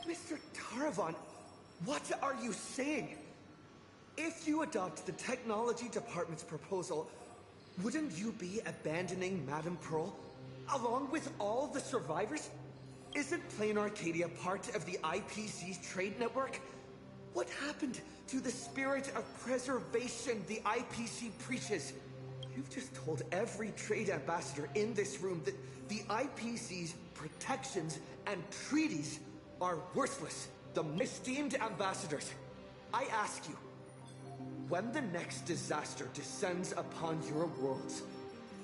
Mr. Taravan, what are you saying? If you adopt the Technology Department's proposal, wouldn't you be abandoning Madame Pearl, along with all the survivors? Isn't Plain Arcadia part of the IPC's trade network? What happened to the spirit of preservation the IPC preaches? You've just told every trade ambassador in this room that the IPC's protections and treaties are worthless. The esteemed ambassadors, I ask you, when the next disaster descends upon your worlds,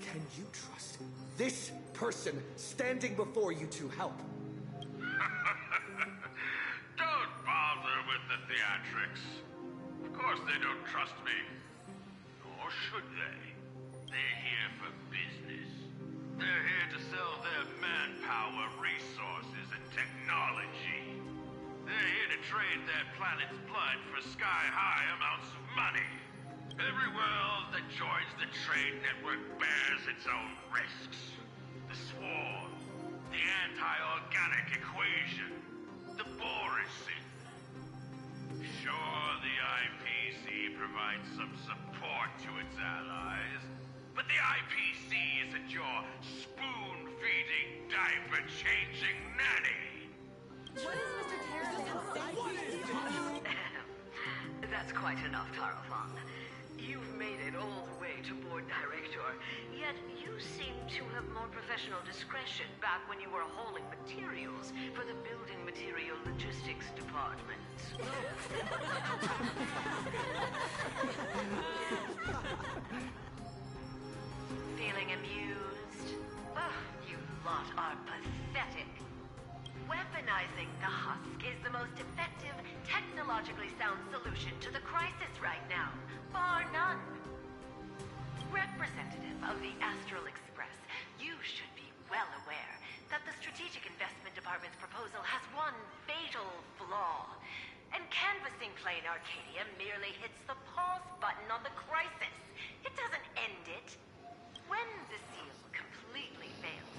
can you trust this person standing before you to help? Don't bother with the theatrics. Of course they don't trust me. Or should they? They're here for business. They're here to sell their manpower, resources, and technology. They're here to trade their planet's blood for sky-high amounts of money. Every world that joins the trade network bears its own risks. The swarm, the anti-organic equation, the Borising. Sure, the IPC provides some support to its allies, But the IPC isn't your spoon-feeding, diaper-changing nanny. What is Mr. Terror? That's quite enough, Tarafan. You've made it all the way to board director, yet you seem to have more professional discretion back when you were hauling materials for the building material logistics department. Feeling amused? Oh, you lot are pathetic. Weaponizing the husk is the most effective, technologically sound solution to the crisis right now, bar none. Representative of the Astral Express, you should be well aware that the Strategic Investment Department's proposal has one fatal flaw. And canvassing Plain Arcadia merely hits the pause button on the crisis. It doesn't end it. When the seal completely fails,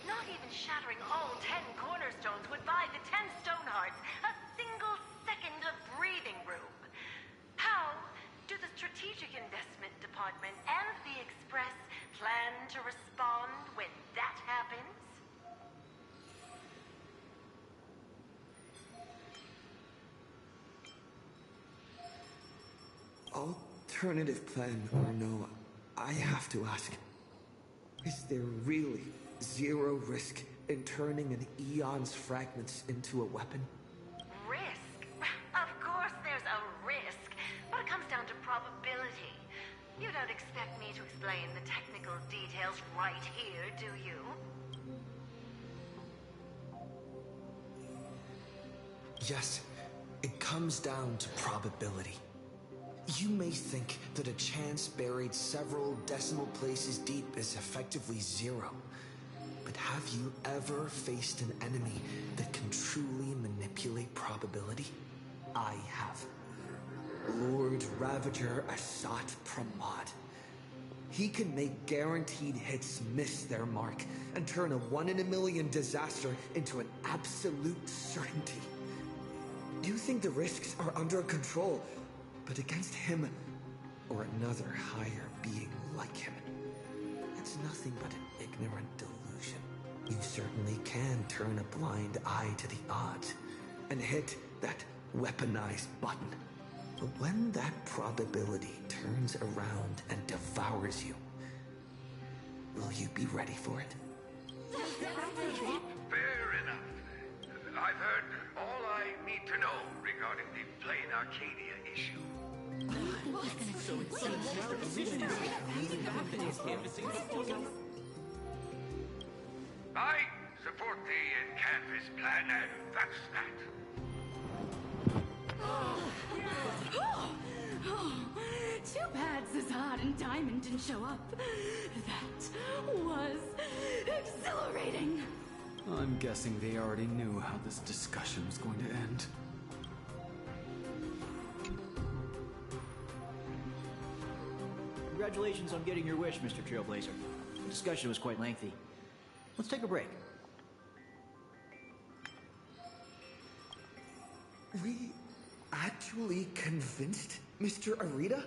not even shattering all 10 cornerstones would buy the 10 Stonehearts a single second of breathing room. How do the Strategic Investment Department and the Express plan to respond when that happens? Alternative plan or no, I have to ask. Is there really zero risk in turning an Eon's fragments into a weapon? Risk? Of course there's a risk, but it comes down to probability. You don't expect me to explain the technical details right here, do you? Yes, it comes down to probability. You may think that a chance buried several decimal places deep is effectively zero. But have you ever faced an enemy that can truly manipulate probability? I have. Lord Ravager Asat Pramod. He can make guaranteed hits miss their mark and turn a 1 in a million disaster into an absolute certainty. You think the risks are under control, but against him or another higher being like him, it's nothing but an ignorant delusion. You certainly can turn a blind eye to the odds and hit that weaponized button. But when that probability turns around and devours you, will you be ready for it? Fair enough. I've heard all I need to know regarding the Plain Arcadia issue. I support the canvas plan, and that's that. Too bad Zazad and Diamond didn't show up. That was exhilarating. I'm guessing they already knew how this discussion was going to end. Congratulations on getting your wish, Mr. Trailblazer. The discussion was quite lengthy. Let's take a break. We actually convinced Mr. Arita?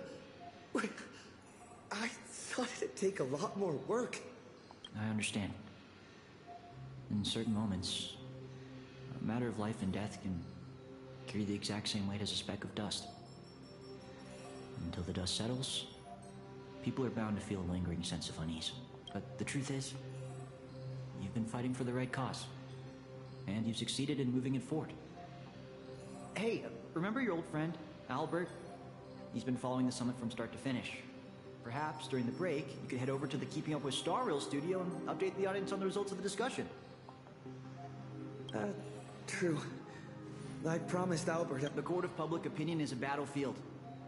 I thought it'd take a lot more work. I understand. In certain moments, a matter of life and death can carry the exact same weight as a speck of dust. Until the dust settles, people are bound to feel a lingering sense of unease. But the truth is, you've been fighting for the right cause. And you've succeeded in moving it forward. Hey, remember your old friend, Albert? He's been following the summit from start to finish. Perhaps, during the break, you could head over to the Keeping Up with Star Rail studio and update the audience on the results of the discussion. True. I promised Albert that the court of public opinion is a battlefield,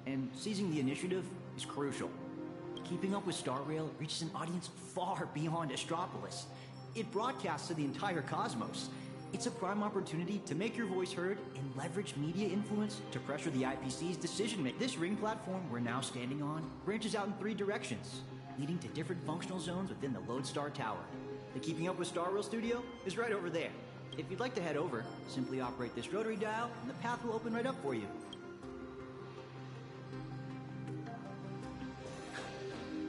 and seizing the initiative is crucial. Keeping Up with Star Rail reaches an audience far beyond Astropolis. It broadcasts to the entire cosmos. It's a prime opportunity to make your voice heard and leverage media influence to pressure the IPC's decision-making. This ring platform we're now standing on branches out in 3 directions, leading to different functional zones within the Lodestar Tower. The Keeping Up with Star Rail studio is right over there. If you'd like to head over, simply operate this rotary dial and the path will open right up for you.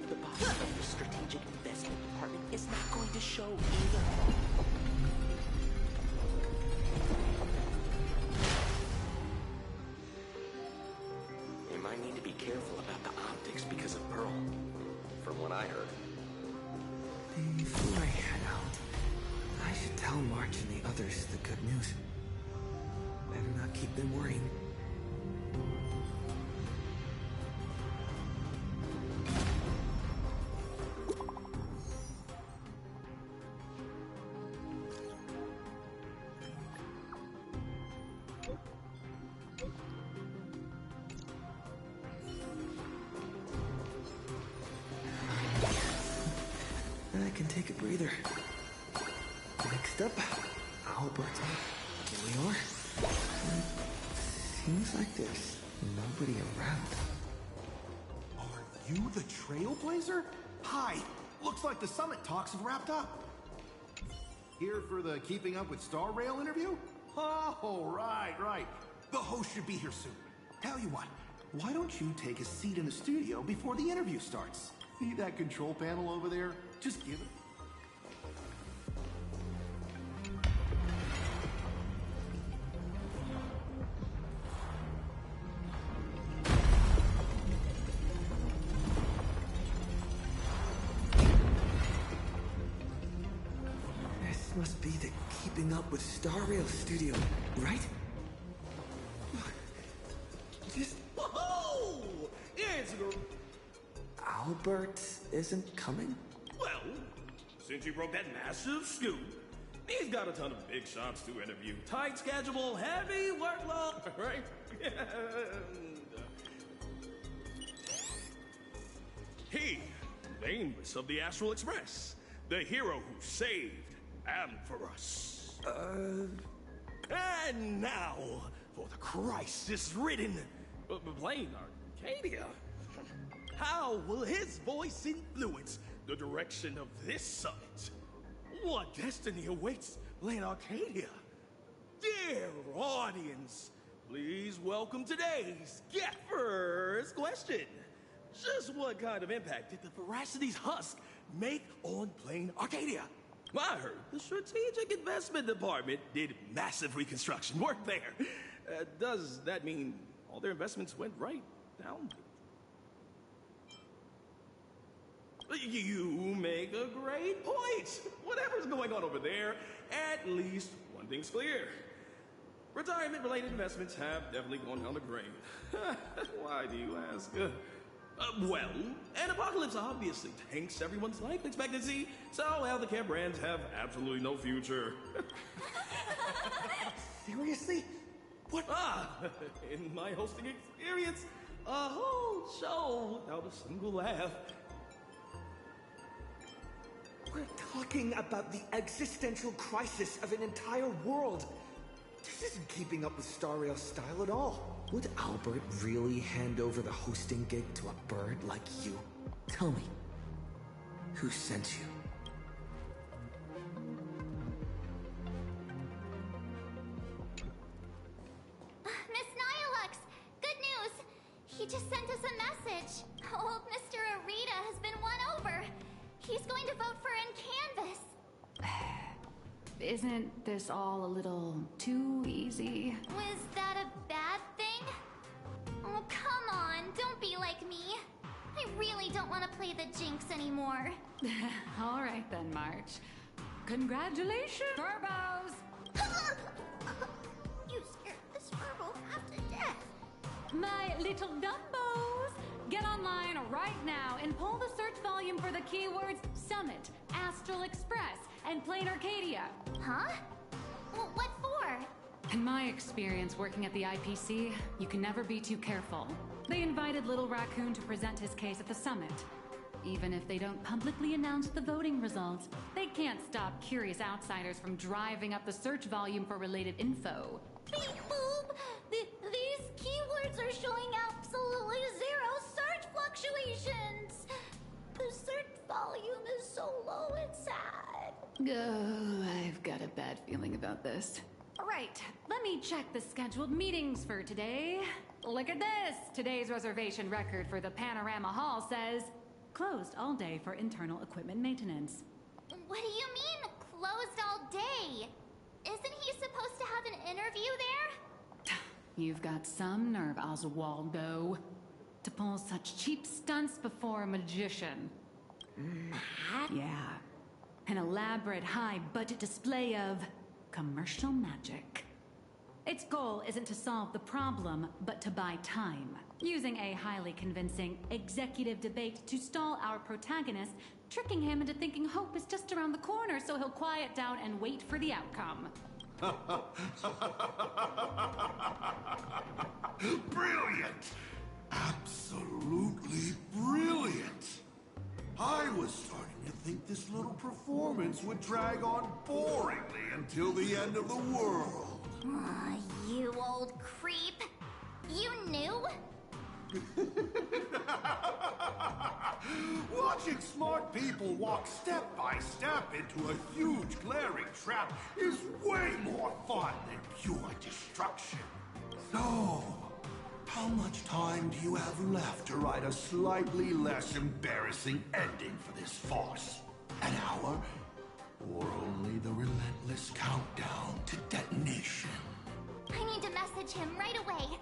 The body of the strategic investment department is not going to show either. You might need to be careful about the optics because of Pearl, from what I heard. Before I head out, I should tell March and the others the good news. Better not keep them worrying. I can take a breather. Next up, Albert. Here we are. Seems like there's nobody around. Are you the Trailblazer? Hi. Looks like the summit talks have wrapped up. Here for the Keeping Up with Star Rail interview? Oh, right. The host should be here soon. Tell you what, why don't you take a seat in the studio before the interview starts? See that control panel over there? Just give it. This must be the Keeping Up with Star Rail studio, right? Just... Whoa! It's... Albert isn't coming? Well, since you broke that massive scoop, he's got a ton of big shots to interview. Tight schedule, heavy workload, right? He, nameless of the Astral Express, the hero who saved Amphoros. And now, for the crisis-ridden Plane Arcadia. How will his voice influence the direction of this summit? What destiny awaits Plane Arcadia? Dear audience, please welcome today's Get First question. Just what kind of impact did the Veracity's husk make on Plane Arcadia? I heard the Strategic Investment Department did massive reconstruction work there. Does that mean all their investments went right down? You make a great point. Whatever's going on over there, at least one thing's clear. Retirement-related investments have definitely gone down the drain. Why do you ask? Well, an apocalypse obviously tanks everyone's life expectancy, so healthcare brands have absolutely no future. Seriously? What? In my hosting experience, a whole show without a single laugh. We're talking about the existential crisis of an entire world. This isn't Keeping Up with Star Rail style at all. Would Albert really hand over the hosting gig to a bird like you? Tell me, who sent you? Miss Nihilux! Good news! He just sent us a message. Old Mr. Arita has been won over. He's going to vote for Canvas. Isn't this all a little too easy? Was that a bad thing? Oh, come on. Don't be like me. I really don't want to play the Jinx anymore. All right then, March. Congratulations, Turbos! You scared this Furbo half to death. My little Dumbos! Get online right now and pull the search volume for the keywords Summit, Astral Express, and Plane Arcadia. Huh? Well, what for? In my experience working at the IPC, you can never be too careful. They invited Little Raccoon to present his case at the summit. Even if they don't publicly announce the voting results, they can't stop curious outsiders from driving up the search volume for related info. Beep boop! These keywords are showing absolutely zero search fluctuations! The search volume is so low and sad. Oh, I've got a bad feeling about this. All right, let me check the scheduled meetings for today. Look at this! Today's reservation record for the Panorama Hall says Closed all day for internal equipment maintenance. What do you mean, closed all day? Isn't he supposed to have an interview there? You've got some nerve, Oswaldo, to pull such cheap stunts before a magician. Yeah. An elaborate high-budget display of commercial magic. Its goal isn't to solve the problem, but to buy time, using a highly convincing executive debate to stall our protagonist, tricking him into thinking hope is just around the corner so he'll quiet down and wait for the outcome. Brilliant! Absolutely brilliant! I was starting to think this little performance would drag on boringly until the end of the world. You old creep. You knew? Watching smart people walk step by step into a huge glaring trap is way more fun than pure destruction. So, how much time do you have left to write a slightly less embarrassing ending for this farce? An hour? Or only the relentless countdown to detonation? I need to message him right away.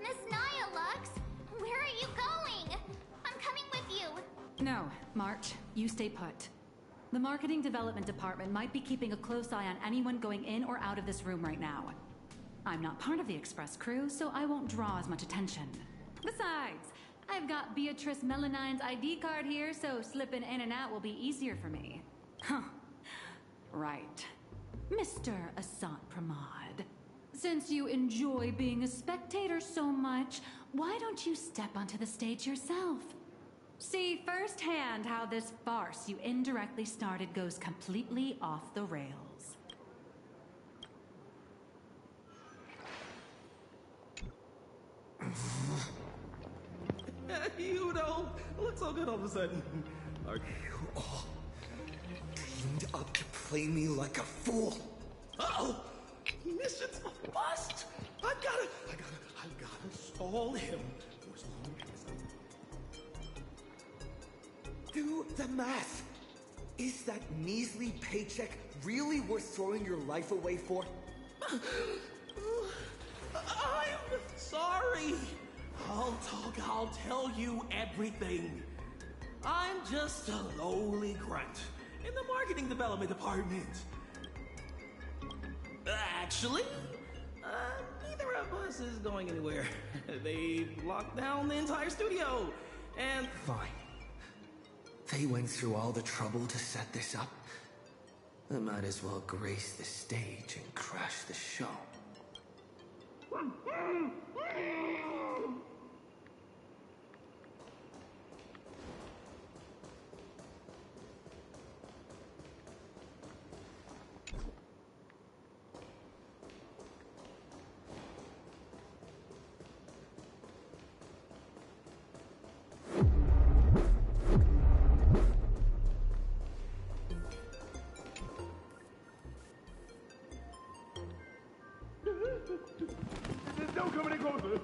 Miss Naya Lux, where are you going? I'm coming with you. No, March, you stay put. The marketing development department might be keeping a close eye on anyone going in or out of this room right now. I'm not part of the express crew, so I won't draw as much attention. Besides, I've got Beatrice Melanine's ID card here, so slipping in and out will be easier for me. Huh. Right. Mr. Asant Pramod, since you enjoy being a spectator so much, why don't you step onto the stage yourself? See firsthand how this farce you indirectly started goes completely off the rails. You don't look so good all of a sudden. Are you all teamed up to play me like a fool? Uh-oh! Mission's a bust! I gotta stall him for as long as Do the math. Is that measly paycheck really worth throwing your life away for? I'm sorry. I'll tell you everything. I'm just a lowly grunt in the marketing development department. Actually, neither of us is going anywhere. They locked down the entire studio, and... Fine. They went through all the trouble to set this up. I might as well grace the stage and crash the show. Don't come any closer.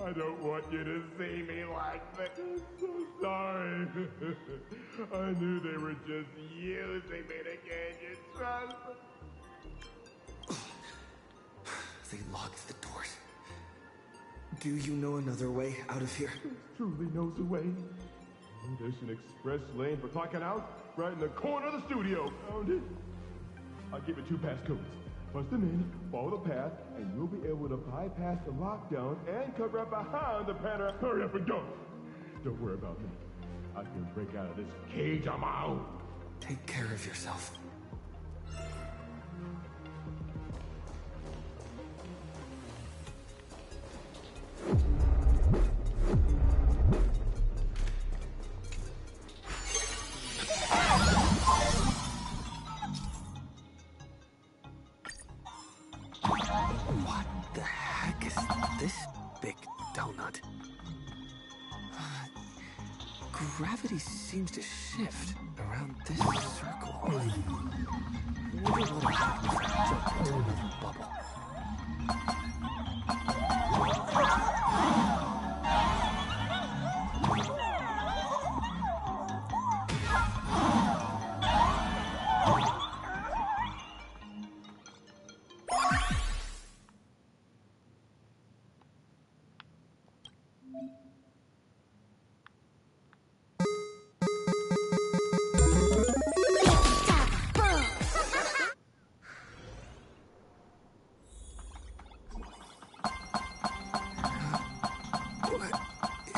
I don't want you to see me like that. I'm so sorry. I knew they were just using me to gain your trust. They locked the doors. Do you know another way out of here? Truly knows a way. There's an express lane for clocking out right in the corner of the studio. Found it. I'll give you 2 passcodes. Punch them in, follow the path, and you'll be able to bypass the lockdown and come right behind the banner. Hurry up and go. Don't worry about me. I can break out of this cage on my own. Take care of yourself. What the heck is this big donut? Gravity seems to shift around this circle. Wonder what'll happen if I jump into another bubble.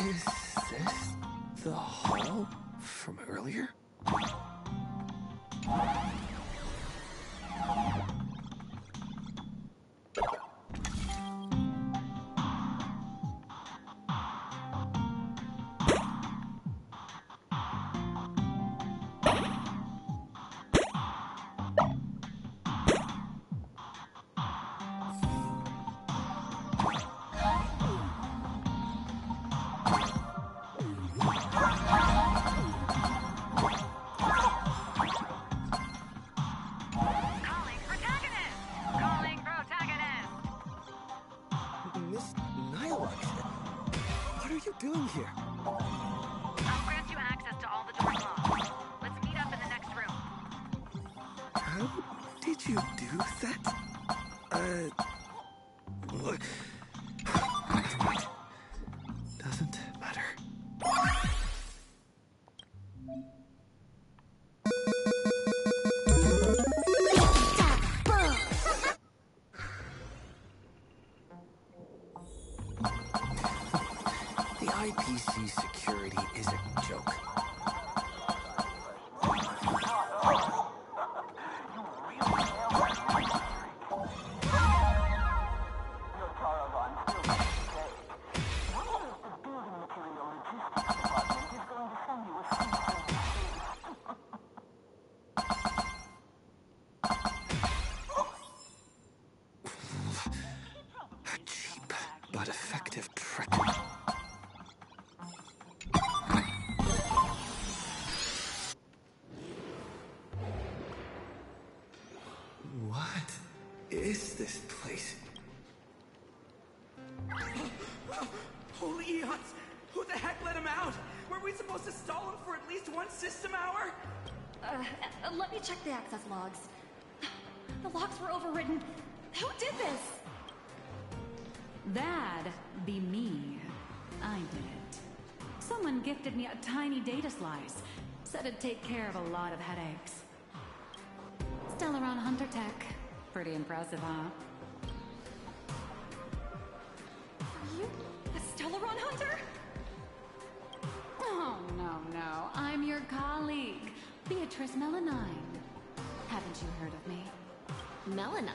Is this the hall from earlier? Doing here? I'll grant you access to all the doors locked. Let's meet up in the next room. How did you do that? Look. Never mind. Doesn't matter. The IPC security is a joke. A cheap but effective trick. What is this place? Holy eons! Who the heck let him out? Were we supposed to stall him for at least one system hour? Let me check the access logs. The logs were overridden. Who did this? That'd be me. I did it. Someone gifted me a tiny data slice. Said it'd take care of a lot of headaches. Stellaron Hunter Tech. Pretty impressive, huh? Are you a Stellaron hunter? Oh, no. I'm your colleague, Beatrice Melanine. Haven't you heard of me? Melanine?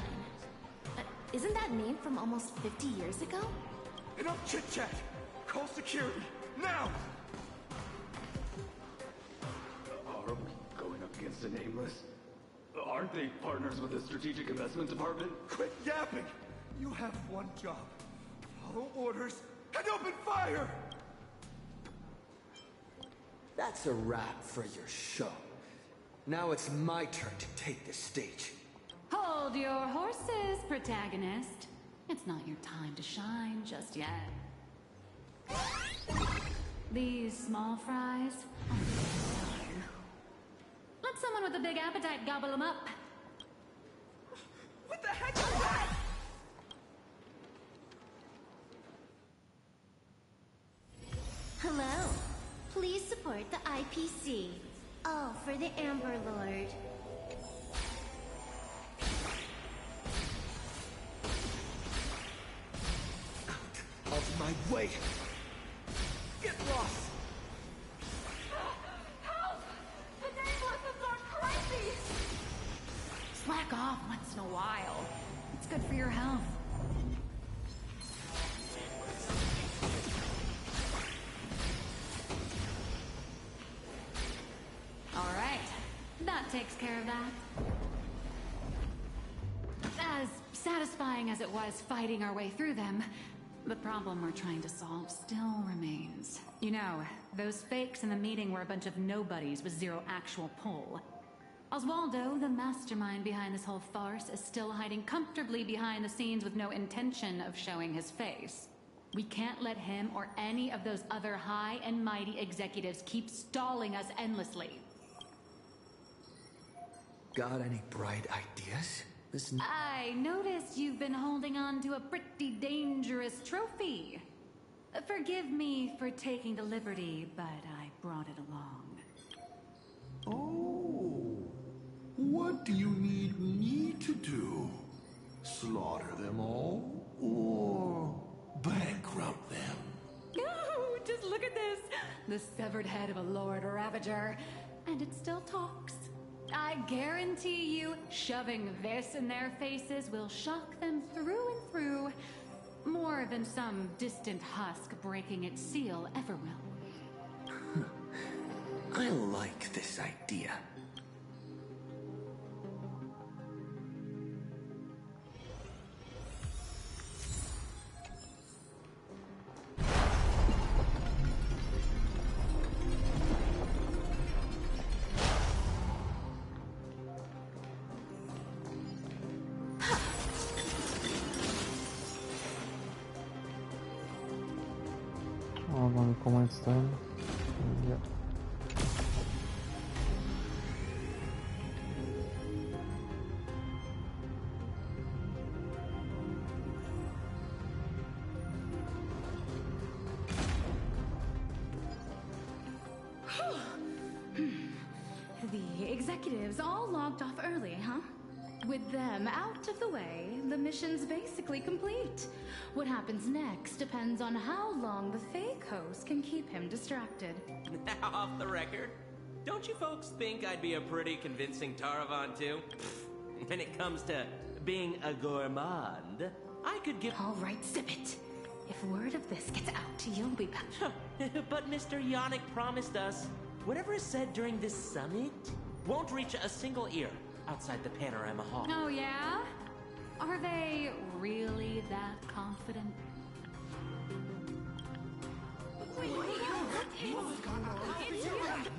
Isn't that name from almost 50 years ago? Enough chit-chat! Call security, now! Are we going up against a nameless? Aren't they partners with the Strategic Investment Department? Quit yapping! You have one job. Follow orders and open fire! That's a wrap for your show. Now it's my turn to take the stage. Hold your horses, protagonist. It's not your time to shine just yet. These small fries are fine. Let someone with a big appetite gobble them up. What the heck is that? Hello. Please support the IPC. All for the Amber Lord. Out of my way! Get lost! Help! The nameless are crazy! Slack off once in a while. It's good for your health. All right, that takes care of that. As satisfying as it was fighting our way through them, the problem we're trying to solve still remains. You know, those fakes in the meeting were a bunch of nobodies with zero actual pull. Oswaldo, the mastermind behind this whole farce, is still hiding comfortably behind the scenes with no intention of showing his face. We can't let him or any of those other high and mighty executives keep stalling us endlessly. Got any bright ideas? I noticed you've been holding on to a pretty dangerous trophy. Forgive me for taking the liberty, but I brought it along. Oh, what do you need me to do? Slaughter them all? Or bankrupt them? Ooh, just look at The severed head of a Lord Ravager. And it still talks. I guarantee you, shoving this in their faces will shock them through and through. More than some distant husk breaking its seal ever will. I like this idea. Wann kommen wir jetzt dahin? Ja. The executives all logged off early, huh? With them out of the way, the mission's basically complete. What happens next depends on how long the fake host can keep him distracted. Now, off the record, don't you folks think I'd be a pretty convincing Taravan too? When it comes to being a gourmand, I could give... All right, zip it. If word of this gets out, you'll be back. But Mr. Yannick promised us whatever is said during this summit won't reach a single ear outside the panorama hall. Oh, yeah? Are they really that confident?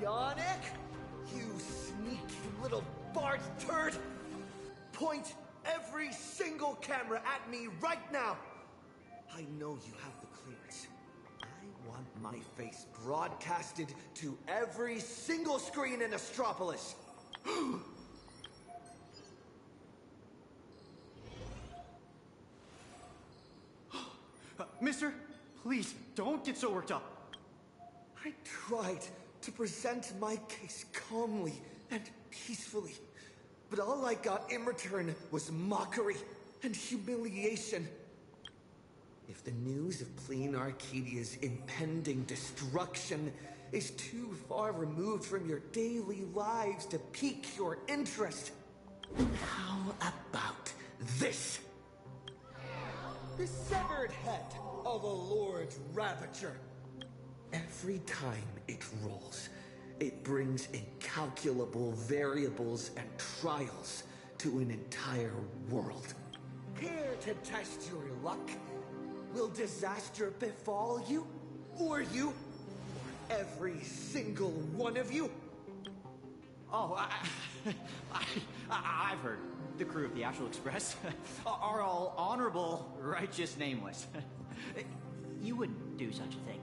Yannick? You sneaky little Bart turd! Point every single camera at me right now! I know you have the clearance. I want my face broadcasted to every single screen in Astropolis. Mister, please, don't get so worked up. I tried to present my case calmly and peacefully, but all I got in return was mockery and humiliation. If the news of Plain Arcadia's impending destruction is too far removed from your daily lives to pique your interest, how about this? The severed head of a Lord Ravager. Every time it rolls, it brings incalculable variables and trials to an entire world. Care to test your luck? Will disaster befall you? Or you? Or every single one of you? Oh, I've heard. The crew of the Astral Express are all honorable, righteous, nameless. You wouldn't do such a thing.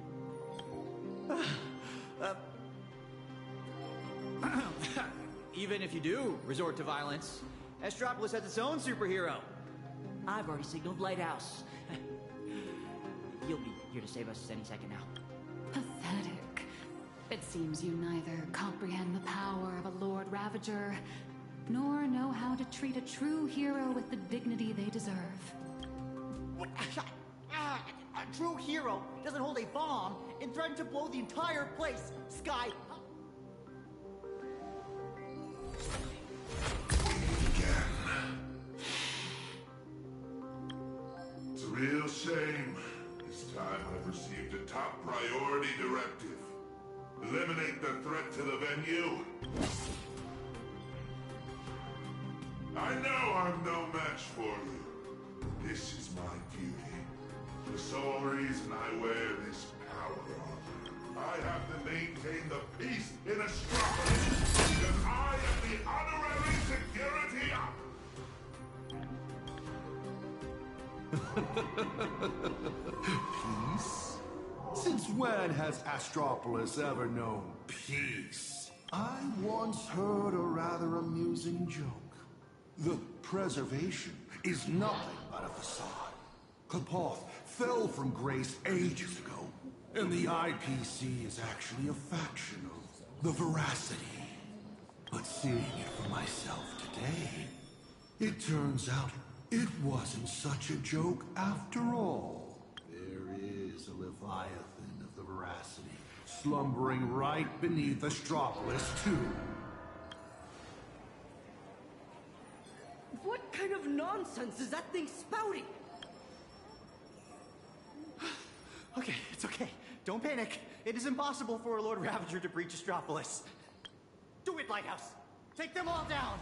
Even if you do resort to violence, Astropolis has its own superhero. I've already signaled Lighthouse. You'll be here to save us any second now. Pathetic. It seems you neither comprehend the power of a Lord Ravager, nor know how to treat a true hero with the dignity they deserve. What? A true hero doesn't hold a bomb and threaten to blow the entire place, sky. It's a real shame. This time I've received a top priority directive. Eliminate the threat to the venue. I know I'm no match for you. This is my duty. The sole reason I wear this power armor. I have to maintain the peace in Astropolis because I am the honorary security Peace? Since when has Astropolis ever known peace? I once heard a rather amusing joke. The preservation is nothing but a facade. Kapoth fell from grace ages ago, and the IPC is actually a faction of the veracity. But seeing it for myself today, it turns out it wasn't such a joke after all. There is a Leviathan of the veracity slumbering right beneath Astropolis 2. What kind of nonsense is that thing spouting? Okay, it's okay. Don't panic. It is impossible for a Lord Ravager to breach Astropolis. Do it, Lighthouse! Take them all down!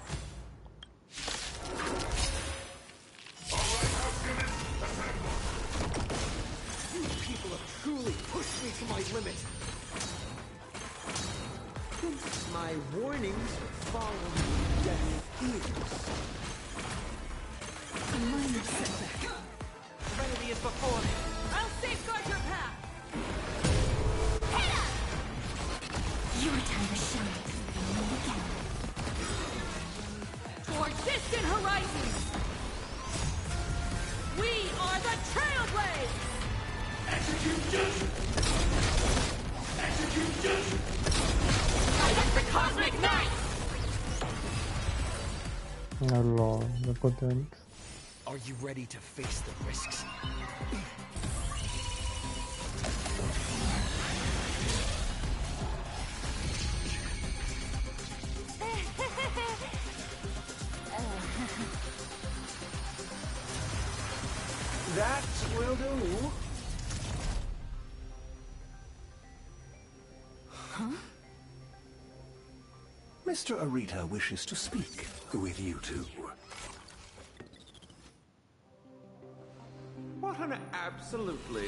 You people have truly pushed me to my limit. My warnings fall on deaf ears. A minor setback. Serenity is before me. I'll safeguard your path! Your time to shine. Again. Toward distant horizons! We are the Trailblazers! Execute judgment! Execute judgment! Against the Cosmic Knight! Allora, la potenza. Are you ready to face the risks? That will do. Huh? Mr. Arita wishes to speak with you two. What an absolutely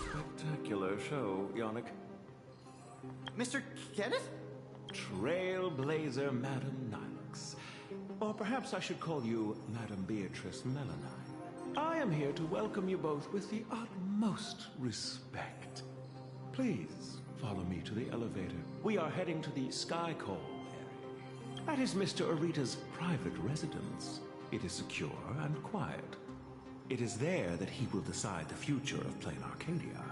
spectacular show, Yannick. Mr. Kenneth? Trailblazer Madame Nilux. Or perhaps I should call you Madame Beatrice Melanine. I am here to welcome you both with the utmost respect. Please follow me to the elevator. We are heading to the Sky Call area. That is Mr. Arita's private residence. It is secure and quiet. It is there that he will decide the future of Plain Arcadia.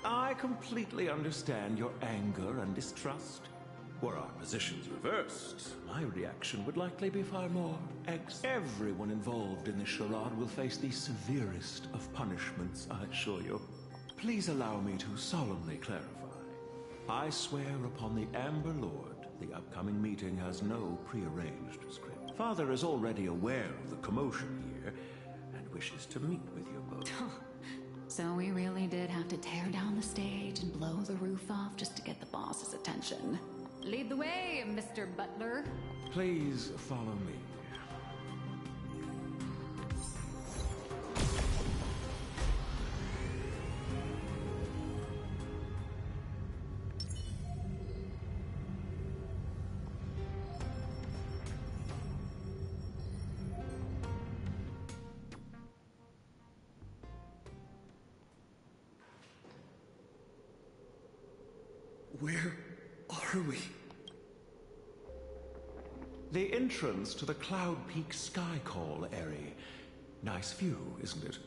I completely understand your anger and distrust. Were our positions reversed, my reaction would likely be far more Everyone involved in this charade will face the severest of punishments, I assure you. Please allow me to solemnly clarify. I swear upon the Amber Lord, the upcoming meeting has no prearranged script. Father is already aware of the commotion here and wishes to meet with you both. So we really did have to tear down the stage and blow the roof off just to get the boss's attention. Lead the way, Mr. Butler. Please follow me. Where are we? The entrance to the Cloud Peak Sky Call area. Nice view, isn't it?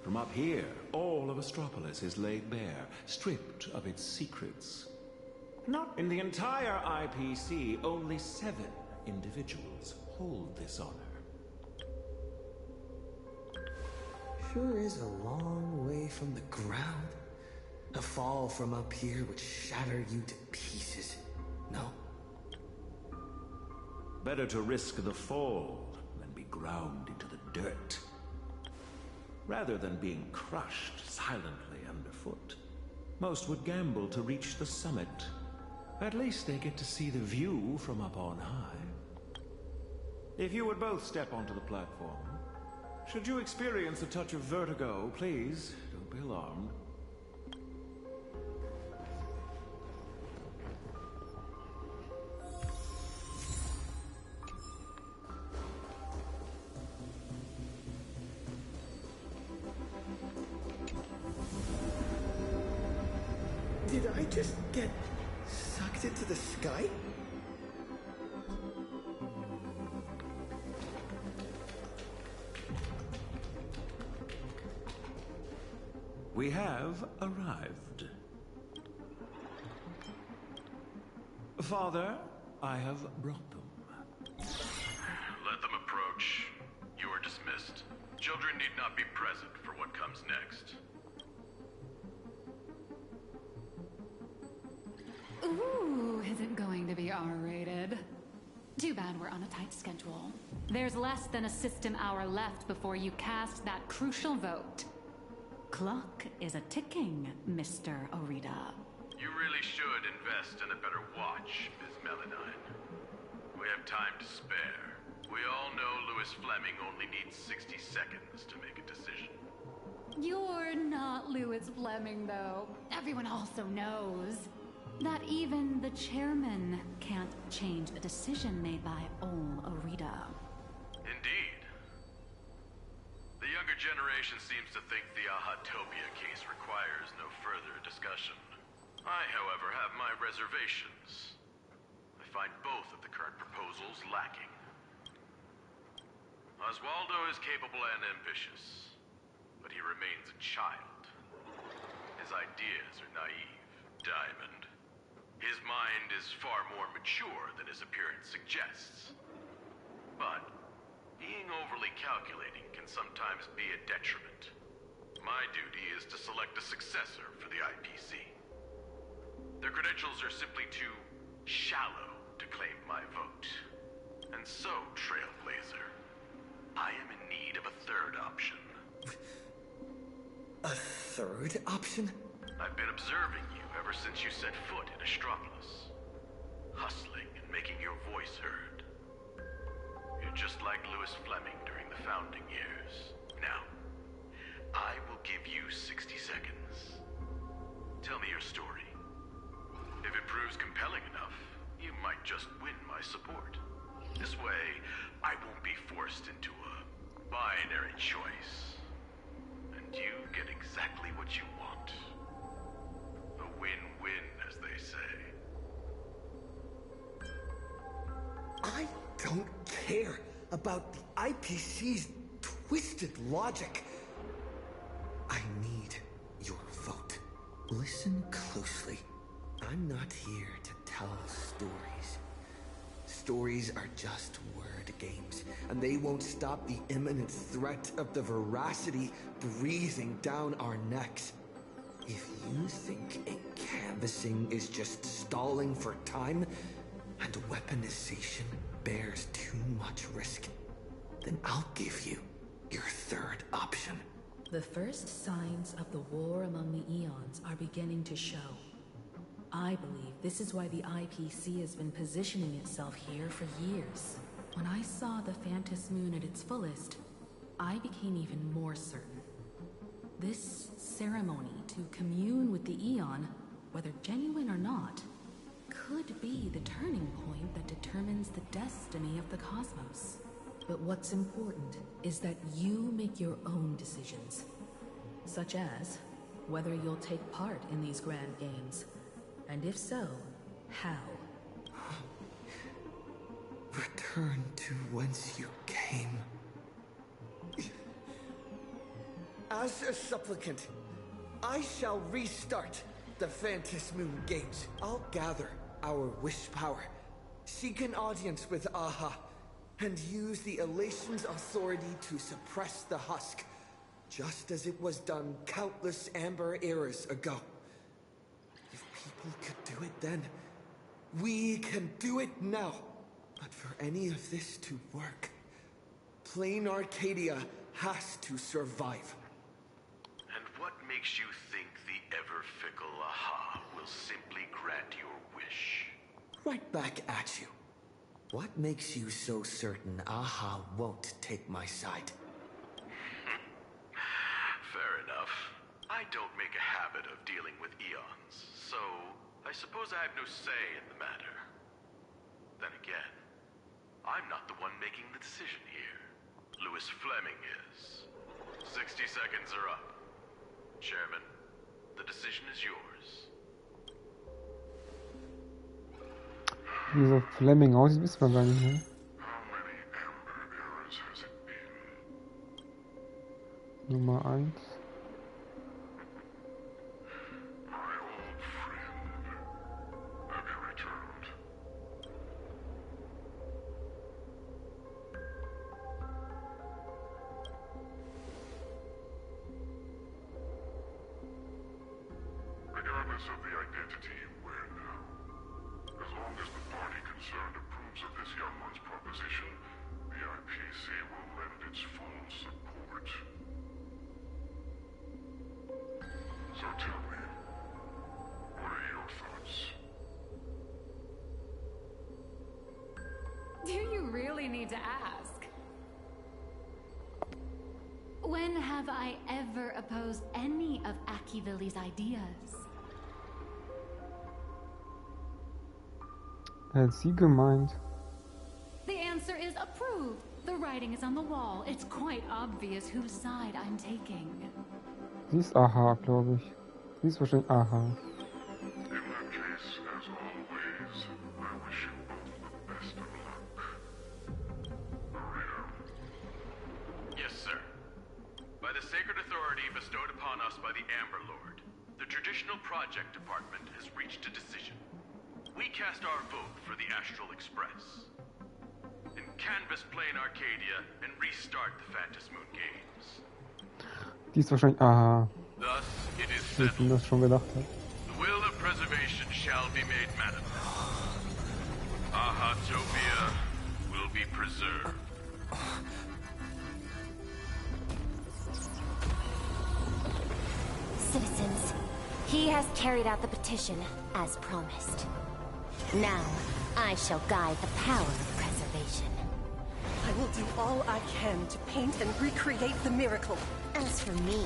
From up here, all of Astropolis is laid bare, stripped of its secrets. Not in the entire IPC, only 7 individuals hold this honor. Sure is a long way from the ground. A fall from up here would shatter you to pieces, no? Better to risk the fall than be ground into the dirt. Rather than being crushed silently underfoot. Most would gamble to reach the summit. At least they get to see the view from up on high. If you would both step onto the platform. Should you experience a touch of vertigo, please don't be alarmed. Did I just get sucked into the sky? We have arrived. Father, I have brought them. Let them approach. You are dismissed. Children need not be present for what comes next. bad we're on a tight schedule. There's less than a system hour left before you cast that crucial vote. Clock is a ticking, Mr. Orita. You really should invest in a better watch, Ms. Melanine. We have time to spare. We all know Louis Fleming only needs 60 seconds to make a decision. You're not Louis Fleming, though. Everyone also knows that even the chairman can't change a decision made by Ol Orita. Indeed. The younger generation seems to think the Ahatopia case requires no further discussion. I, however, have my reservations. I find both of the current proposals lacking. Oswaldo is capable and ambitious, but he remains a child. His ideas are naive. Diamond. His mind is far more mature than his appearance suggests. But being overly calculating can sometimes be a detriment. My duty is to select a successor for the IPC. Their credentials are simply too shallow to claim my vote. And so, Trailblazer, I am in need of a third option. A third option? I've been observing you ever since you set foot in Astropolis. Hustling and making your voice heard. You're just like Louis Fleming during the founding years. Now, I will give you 60 seconds. Tell me your story. If it proves compelling enough, you might just win my support. This way, I won't be forced into a binary choice. And you get exactly what you want. A win-win, as they say. I don't care about the IPC's twisted logic. I need your vote. Listen closely. I'm not here to tell stories. Stories are just word games, and they won't stop the imminent threat of the veracity breathing down our necks. If you think a canvassing is just stalling for time, and weaponization bears too much risk, then I'll give you your third option. The first signs of the war among the Eons are beginning to show. I believe this is why the IPC has been positioning itself here for years. When I saw the Phantom Moon at its fullest, I became even more certain. This ceremony to commune with the Eon, whether genuine or not, could be the turning point that determines the destiny of the cosmos. But what's important is that you make your own decisions, such as whether you'll take part in these grand games, and if so, how? Return to whence you came. As a supplicant, I shall restart the Phantom Moon Games. I'll gather our wish power, seek an audience with Aha, and use the Elation's authority to suppress the husk, just as it was done countless Amber eras ago. If people could do it then, we can do it now. But for any of this to work, plain Arcadia has to survive. And what makes you think the ever-fickle Aha will simply grant your wish? Right back at you. What makes you so certain Aha won't take my side? Fair enough. I don't make a habit of dealing with Eons, so I suppose I have no say in the matter. Then again, I'm not the one making the decision here. Louis Fleming is. 60 seconds are up. Chairman, the decision is yours. Wie dieser Fleming aussieht, wissen wir gar nicht, ne? Nummer 1. Regardless of the identity you wear now, as long as the party concerned approves of this young one's position, the IPC will lend its full support. So tell me, what are your thoughts? Do you really need to ask? When have I ever opposed any of Akivilli's ideas? Hat sie gemeint. The answer is approved. The writing is on the wall. It's quite obvious whose side I'm taking. Sie ist Aha, glaube ich. Sie ist wahrscheinlich Aha. In that case, as always, I wish you both the best of luck. Maria. Yes, sir. By the sacred authority bestowed upon us by the Amber Lord, the Traditional Project Department has reached a decision. We cast our vote for the Astral Express. And canvas Plane Arcadia and restart the Phantom Moon Games. Die ist wahrscheinlich Aha. Thus, it is Wie ich mir das schon gedacht habe. The will of preservation shall be made manifest. Ahatopia will be preserved. Citizens, he has carried out the petition, as promised. Now, I shall guide the power of preservation. I will do all I can to paint and recreate the miracle. As for me,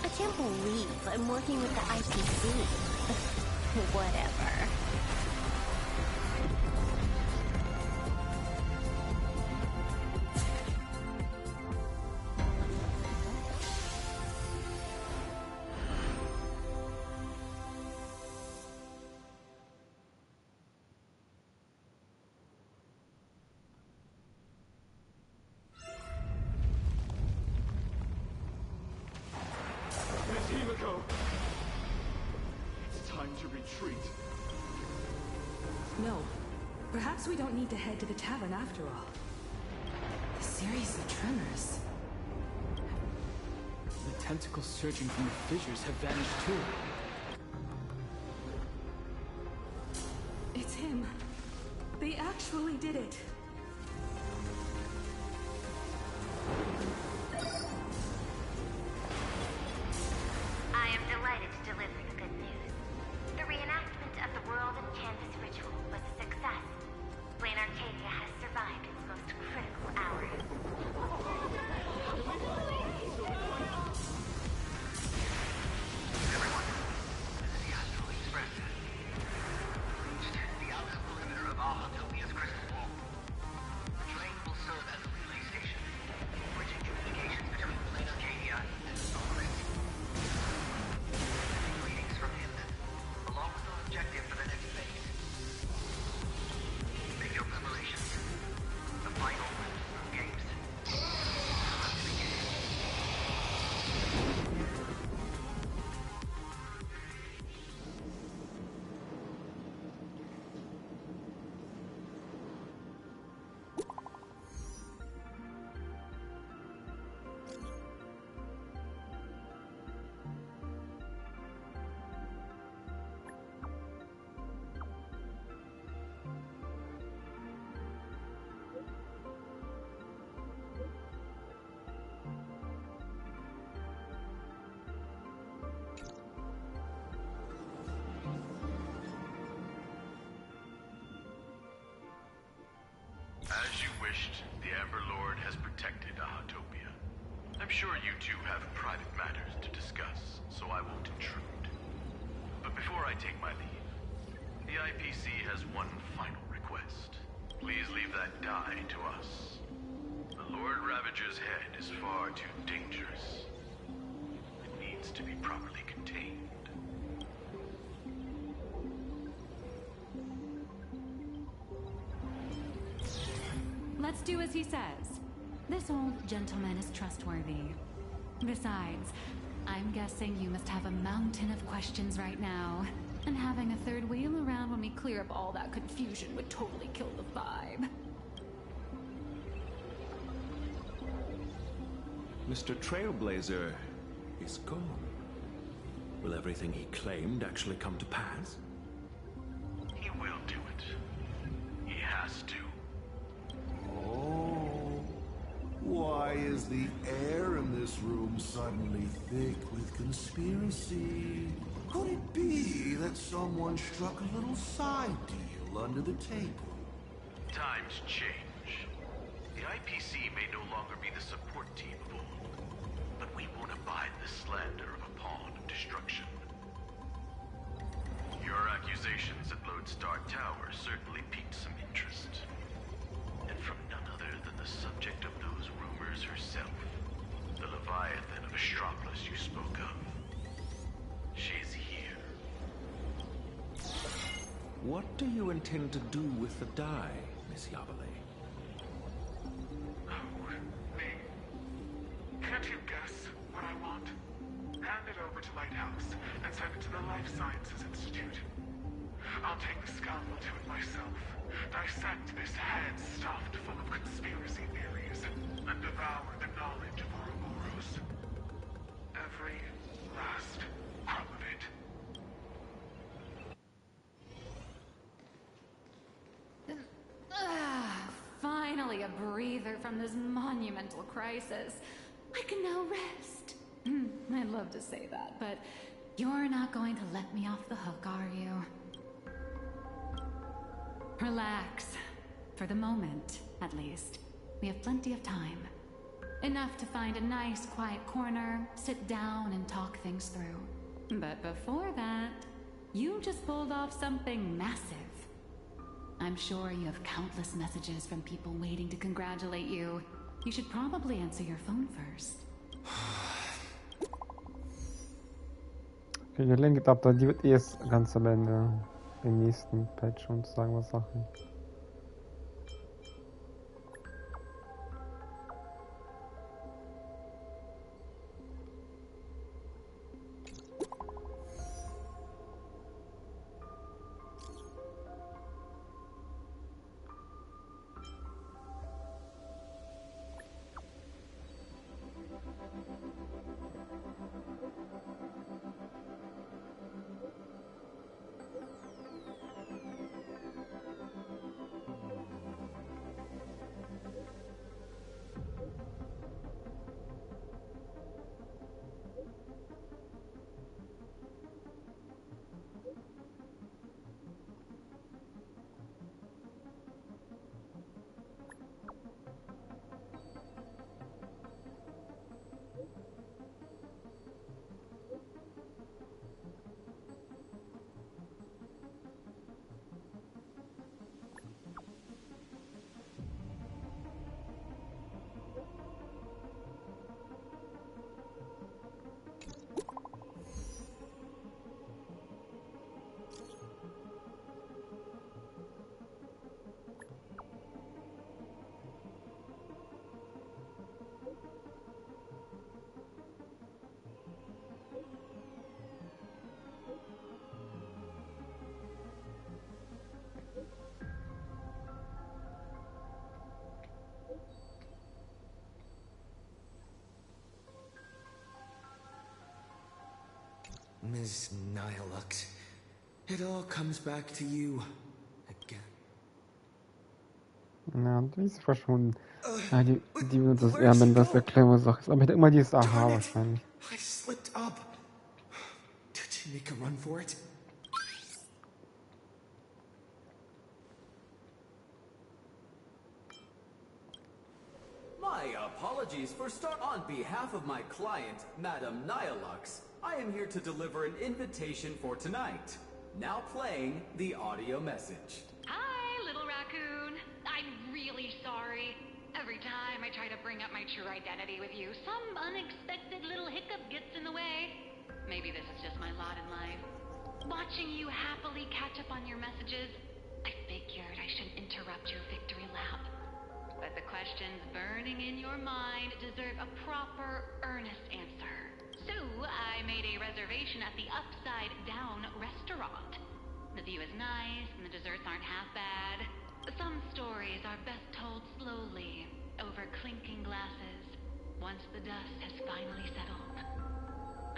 I can't believe I'm working with the IPC. Whatever. No. Perhaps we don't need to head to the tavern after all. The series of tremors. The tentacles surging from the fissures have vanished too. It's him. They actually did it. I am delighted to deliver the good news. The reenactment of the World and Canvas ritual was a success. Plane Arcadia has survived its most critical hour. Everyone, this is the Astral Express. Reached the outer perimeter of Ahatopia's crystal wall. The train will serve as a relay station, bridging communications between Plane Arcadia and Astropolis. Greetings from him, along with our objective for the next phase. Make your preparations. The final games. As you wished, the Amber Lord has protected Ahatopia. I'm sure you two have private matters to discuss, so I won't intrude. But before I take my leave, the IPC has one final request. Please leave that die to us. The Lord Ravager's head is far too dangerous. It needs to be properly contained. Let's do as he says. This old gentleman is trustworthy. Besides, I'm guessing you must have a mountain of questions right now. And having a third wheel around when we clear up all that confusion would totally kill the vibe. Mr. Trailblazer is gone. Will everything he claimed actually come to pass? He will do it. He has to. Oh. Why is the air in this room suddenly thick with conspiracy? Could it be that someone struck a little side deal under the table? Times change. The IPC may no longer be the support team of old, but we won't abide the slander of a pawn of destruction. Your accusations at Lodestar Tower certainly piqued some interest. And from none other than the subject of those rumors herself, the Leviathan of Astropolis you spoke of. She's here. What do you intend to do with the die, Miss Yabale? Oh, me. Can't you guess what I want? Hand it over to Lighthouse and send it to the Life Sciences Institute. I'll take the scalpel to it myself, dissect this head stuffed full of conspiracy theories, and devour the knowledge of Ouroboros. Every last crumb of it. Finally a breather from this monumental crisis. I can now rest. I'd love to say that, but you're not going to let me off the hook, are you? Relax. For the moment, at least. We have plenty of time. Enough to find a nice, quiet corner, sit down and talk things through. But before that, you just pulled off something massive. I'm sure you have countless messages from people waiting to congratulate you. You should probably answer your phone first. Okay, der Link-Adapter, die wird erst ganz am Ende im nächsten Patch und sagen wir Sachen. Ms. Nihilux, it all comes back to you again. Ja, die ist verschwunden. Ja, die wird das eher, wenn das erklären was Sache ist. Aber ich denke mal, die ist Aha wahrscheinlich. I slipped up. Did you make a run for it? My apologies for on behalf of my client, Madame Nihilux. I am here to deliver an invitation for tonight. Now playing the audio message. Hi, little raccoon. I'm really sorry. Every time I try to bring up my true identity with you, some unexpected little hiccup gets in the way. Maybe this is just my lot in life. Watching you happily catch up on your messages, I figured I shouldn't interrupt your victory lap. But the questions burning in your mind deserve a proper, earnest answer. So, I made a reservation at the Upside Down restaurant. The view is nice, and the desserts aren't half bad. Some stories are best told slowly, over clinking glasses, once the dust has finally settled.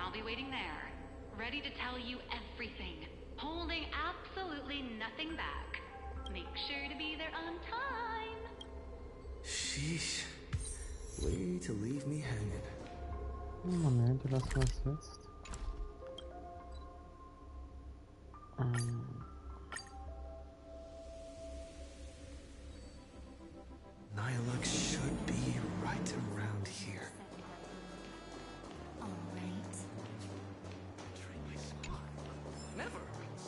I'll be waiting there, ready to tell you everything, holding absolutely nothing back. Make sure to be there on time. Sheesh. Way to leave me hanging. Moment, lassen wir es jetzt. Nihilux should be right around here. Never.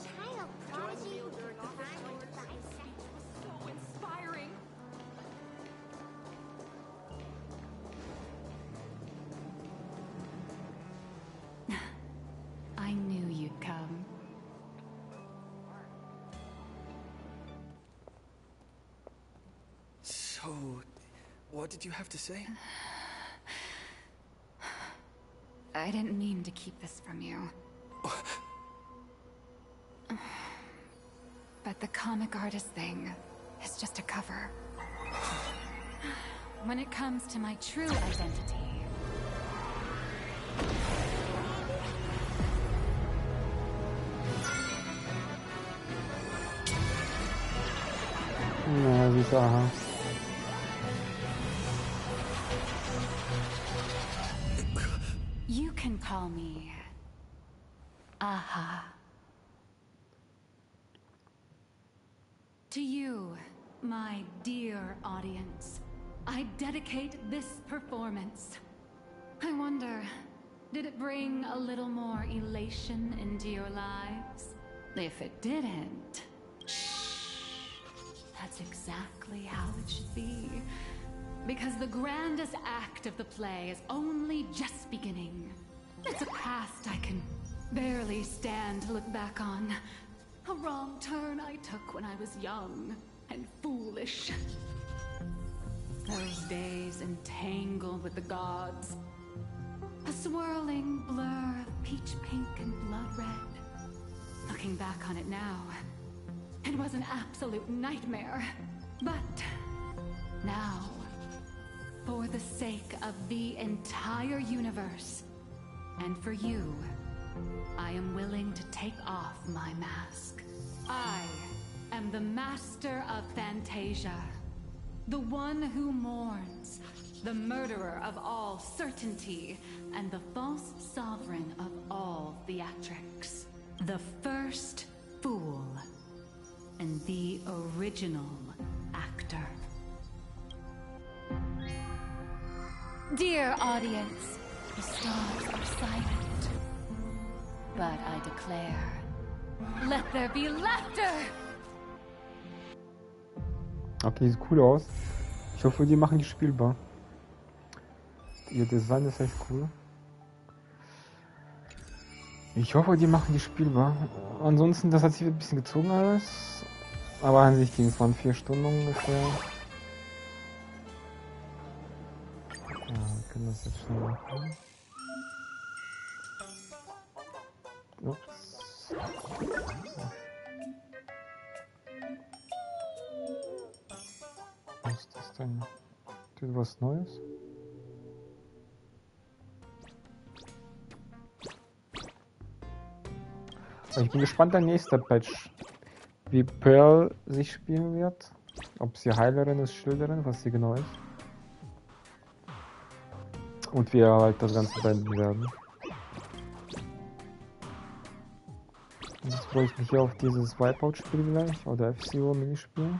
Child prodigy who can climb and dissect. So inspiring. I knew you'd come. So, what did you have to say? I didn't mean to keep this from you. But the comic artist thing is just a cover. When it comes to my true identity... Ja, siehst aha. You can call me... Aha. To you, my dear audience, I dedicate this performance. I wonder, did it bring a little more elation into your lives? If it didn't, that's exactly how it should be. Because the grandest act of the play is only just beginning. It's a past I can barely stand to look back on. A wrong turn I took when I was young and foolish. Those days entangled with the gods. A swirling blur of peach pink and blood red. Looking back on it now, it was an absolute nightmare. But now, for the sake of the entire universe, and for you, I am willing to take off my mask. I am the master of Fantasia, the one who mourns, the murderer of all certainty, and the false sovereign of all theatrics. The first fool, and the original actor. Dear audience, the stars are silent, but I declare, let there be laughter! Okay, sieht cool aus. Ich hoffe, die machen die spielbar. Ihr Design ist echt cool. Ich hoffe, die machen die spielbar. Ansonsten, das hat sich ein bisschen gezogen alles. Aber an sich ging es von 4 Stunden ungefähr. Ja, wir können das jetzt schnell machen. Ups. Was ist das denn? Tut was Neues? Ich bin gespannt, der nächste Patch, wie Pearl sich spielen wird. Ob sie Heilerin ist, Schilderin, was sie genau ist. Und wie wir halt das Ganze beenden werden. Und jetzt freue ich mich hier auf dieses Wipeout-Spiel gleich, oder FCO-Minispiel.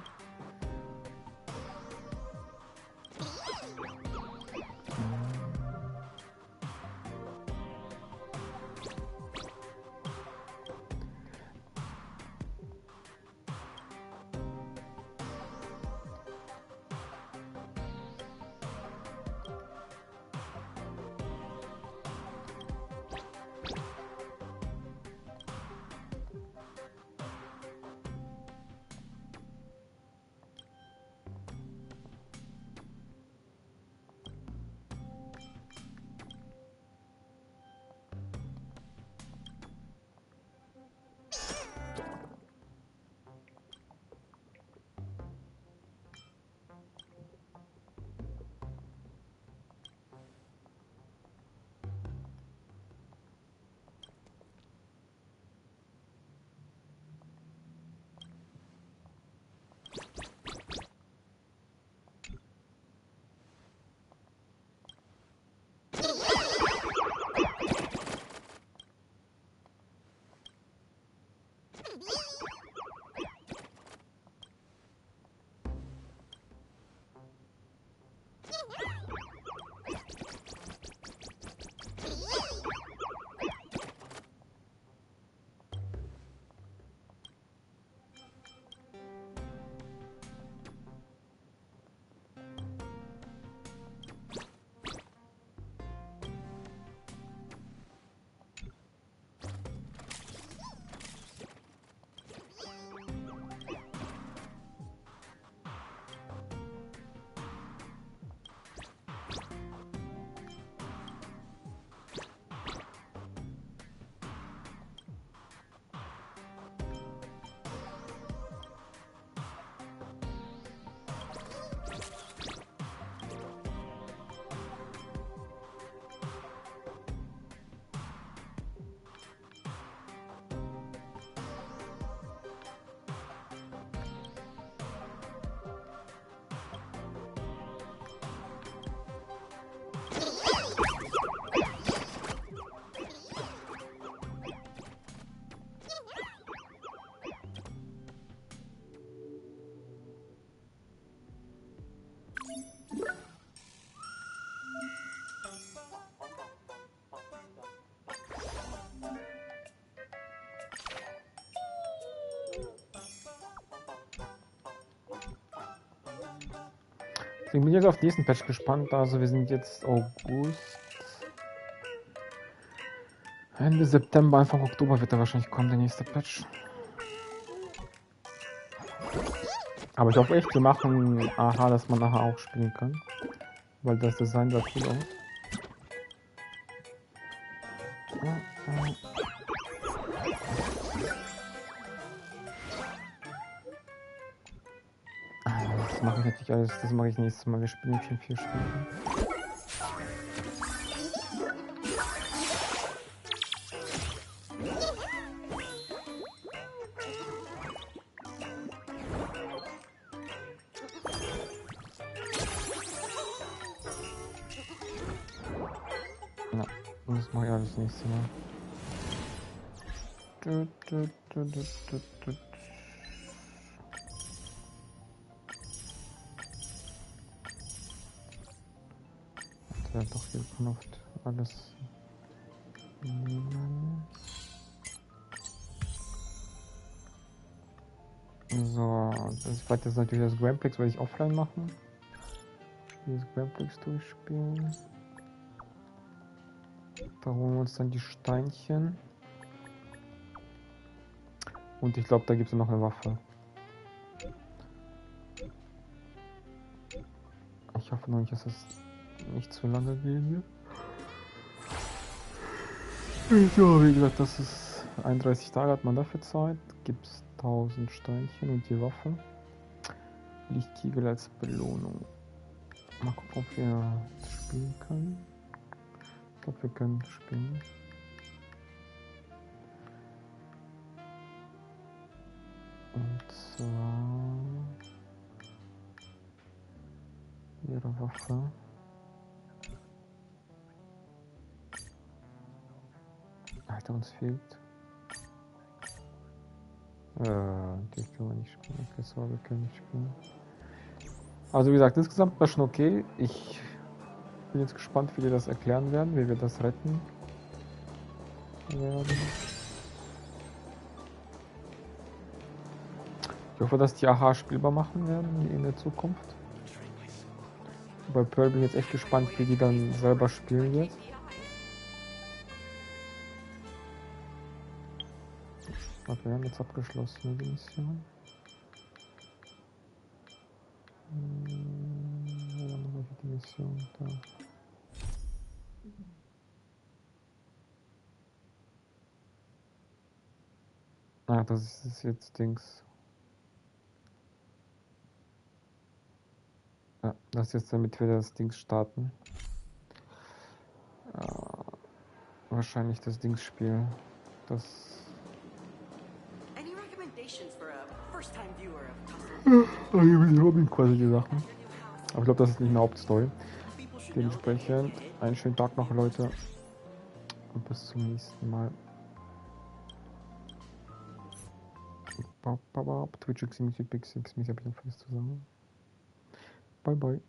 Ich bin jetzt auf den nächsten Patch gespannt. Also wir sind jetzt August. Ende September, Anfang Oktober wird da wahrscheinlich kommen, der nächste Patch. Aber ich hoffe echt, wir machen aha, dass man nachher auch spielen kann. Weil das Design sah cool aus. Das mache ich natürlich alles, das mache ich nächstes Mal. Wir spielen jetzt schon 4 Stunden. Ja, das mache ich alles das nächste Mal. Ja, doch hier Knopft alles nehmen. So, das weiter ist natürlich das Grandplex, werde ich offline machen. Dieses Grandplex durchspielen. Da holen wir uns dann die Steinchen. Und ich glaube, da gibt es noch eine Waffe. Ich hoffe noch nicht, dass es nicht zu lange gehen wird. Ja, wie gesagt, das ist 31 Tage hat man dafür Zeit. Gibt es 1000 Steinchen und die Waffe. Lichtkegel als Belohnung. Mal gucken, ob wir spielen können. Ich glaube, wir können spielen. Und zwar ihre Waffe. Alter, uns fehlt. Die können wir nicht spielen. Okay, so, wir können nicht spielen. Also wie gesagt, insgesamt war schon okay. Ich bin jetzt gespannt, wie die das erklären werden, wie wir das retten werden. Ich hoffe, dass die AHA spielbar machen werden in der Zukunft. Bei Pearl bin ich jetzt echt gespannt, wie die dann selber spielen wird. Okay, wir haben jetzt abgeschlossen die Mission. Ja, noch die Mission da. Ah, das ist jetzt Dings. Ja, das ist jetzt, damit wir das Dings starten. Wahrscheinlich das Dings-Spiel. Das. Robin quasi die Sachen. Aber ich glaube, das ist nicht eine Hauptstory. Dementsprechend einen schönen Tag noch, Leute. Und bis zum nächsten Mal. Twitch, Xmix, habe ich noch vieles zu sagen. Bye, bye.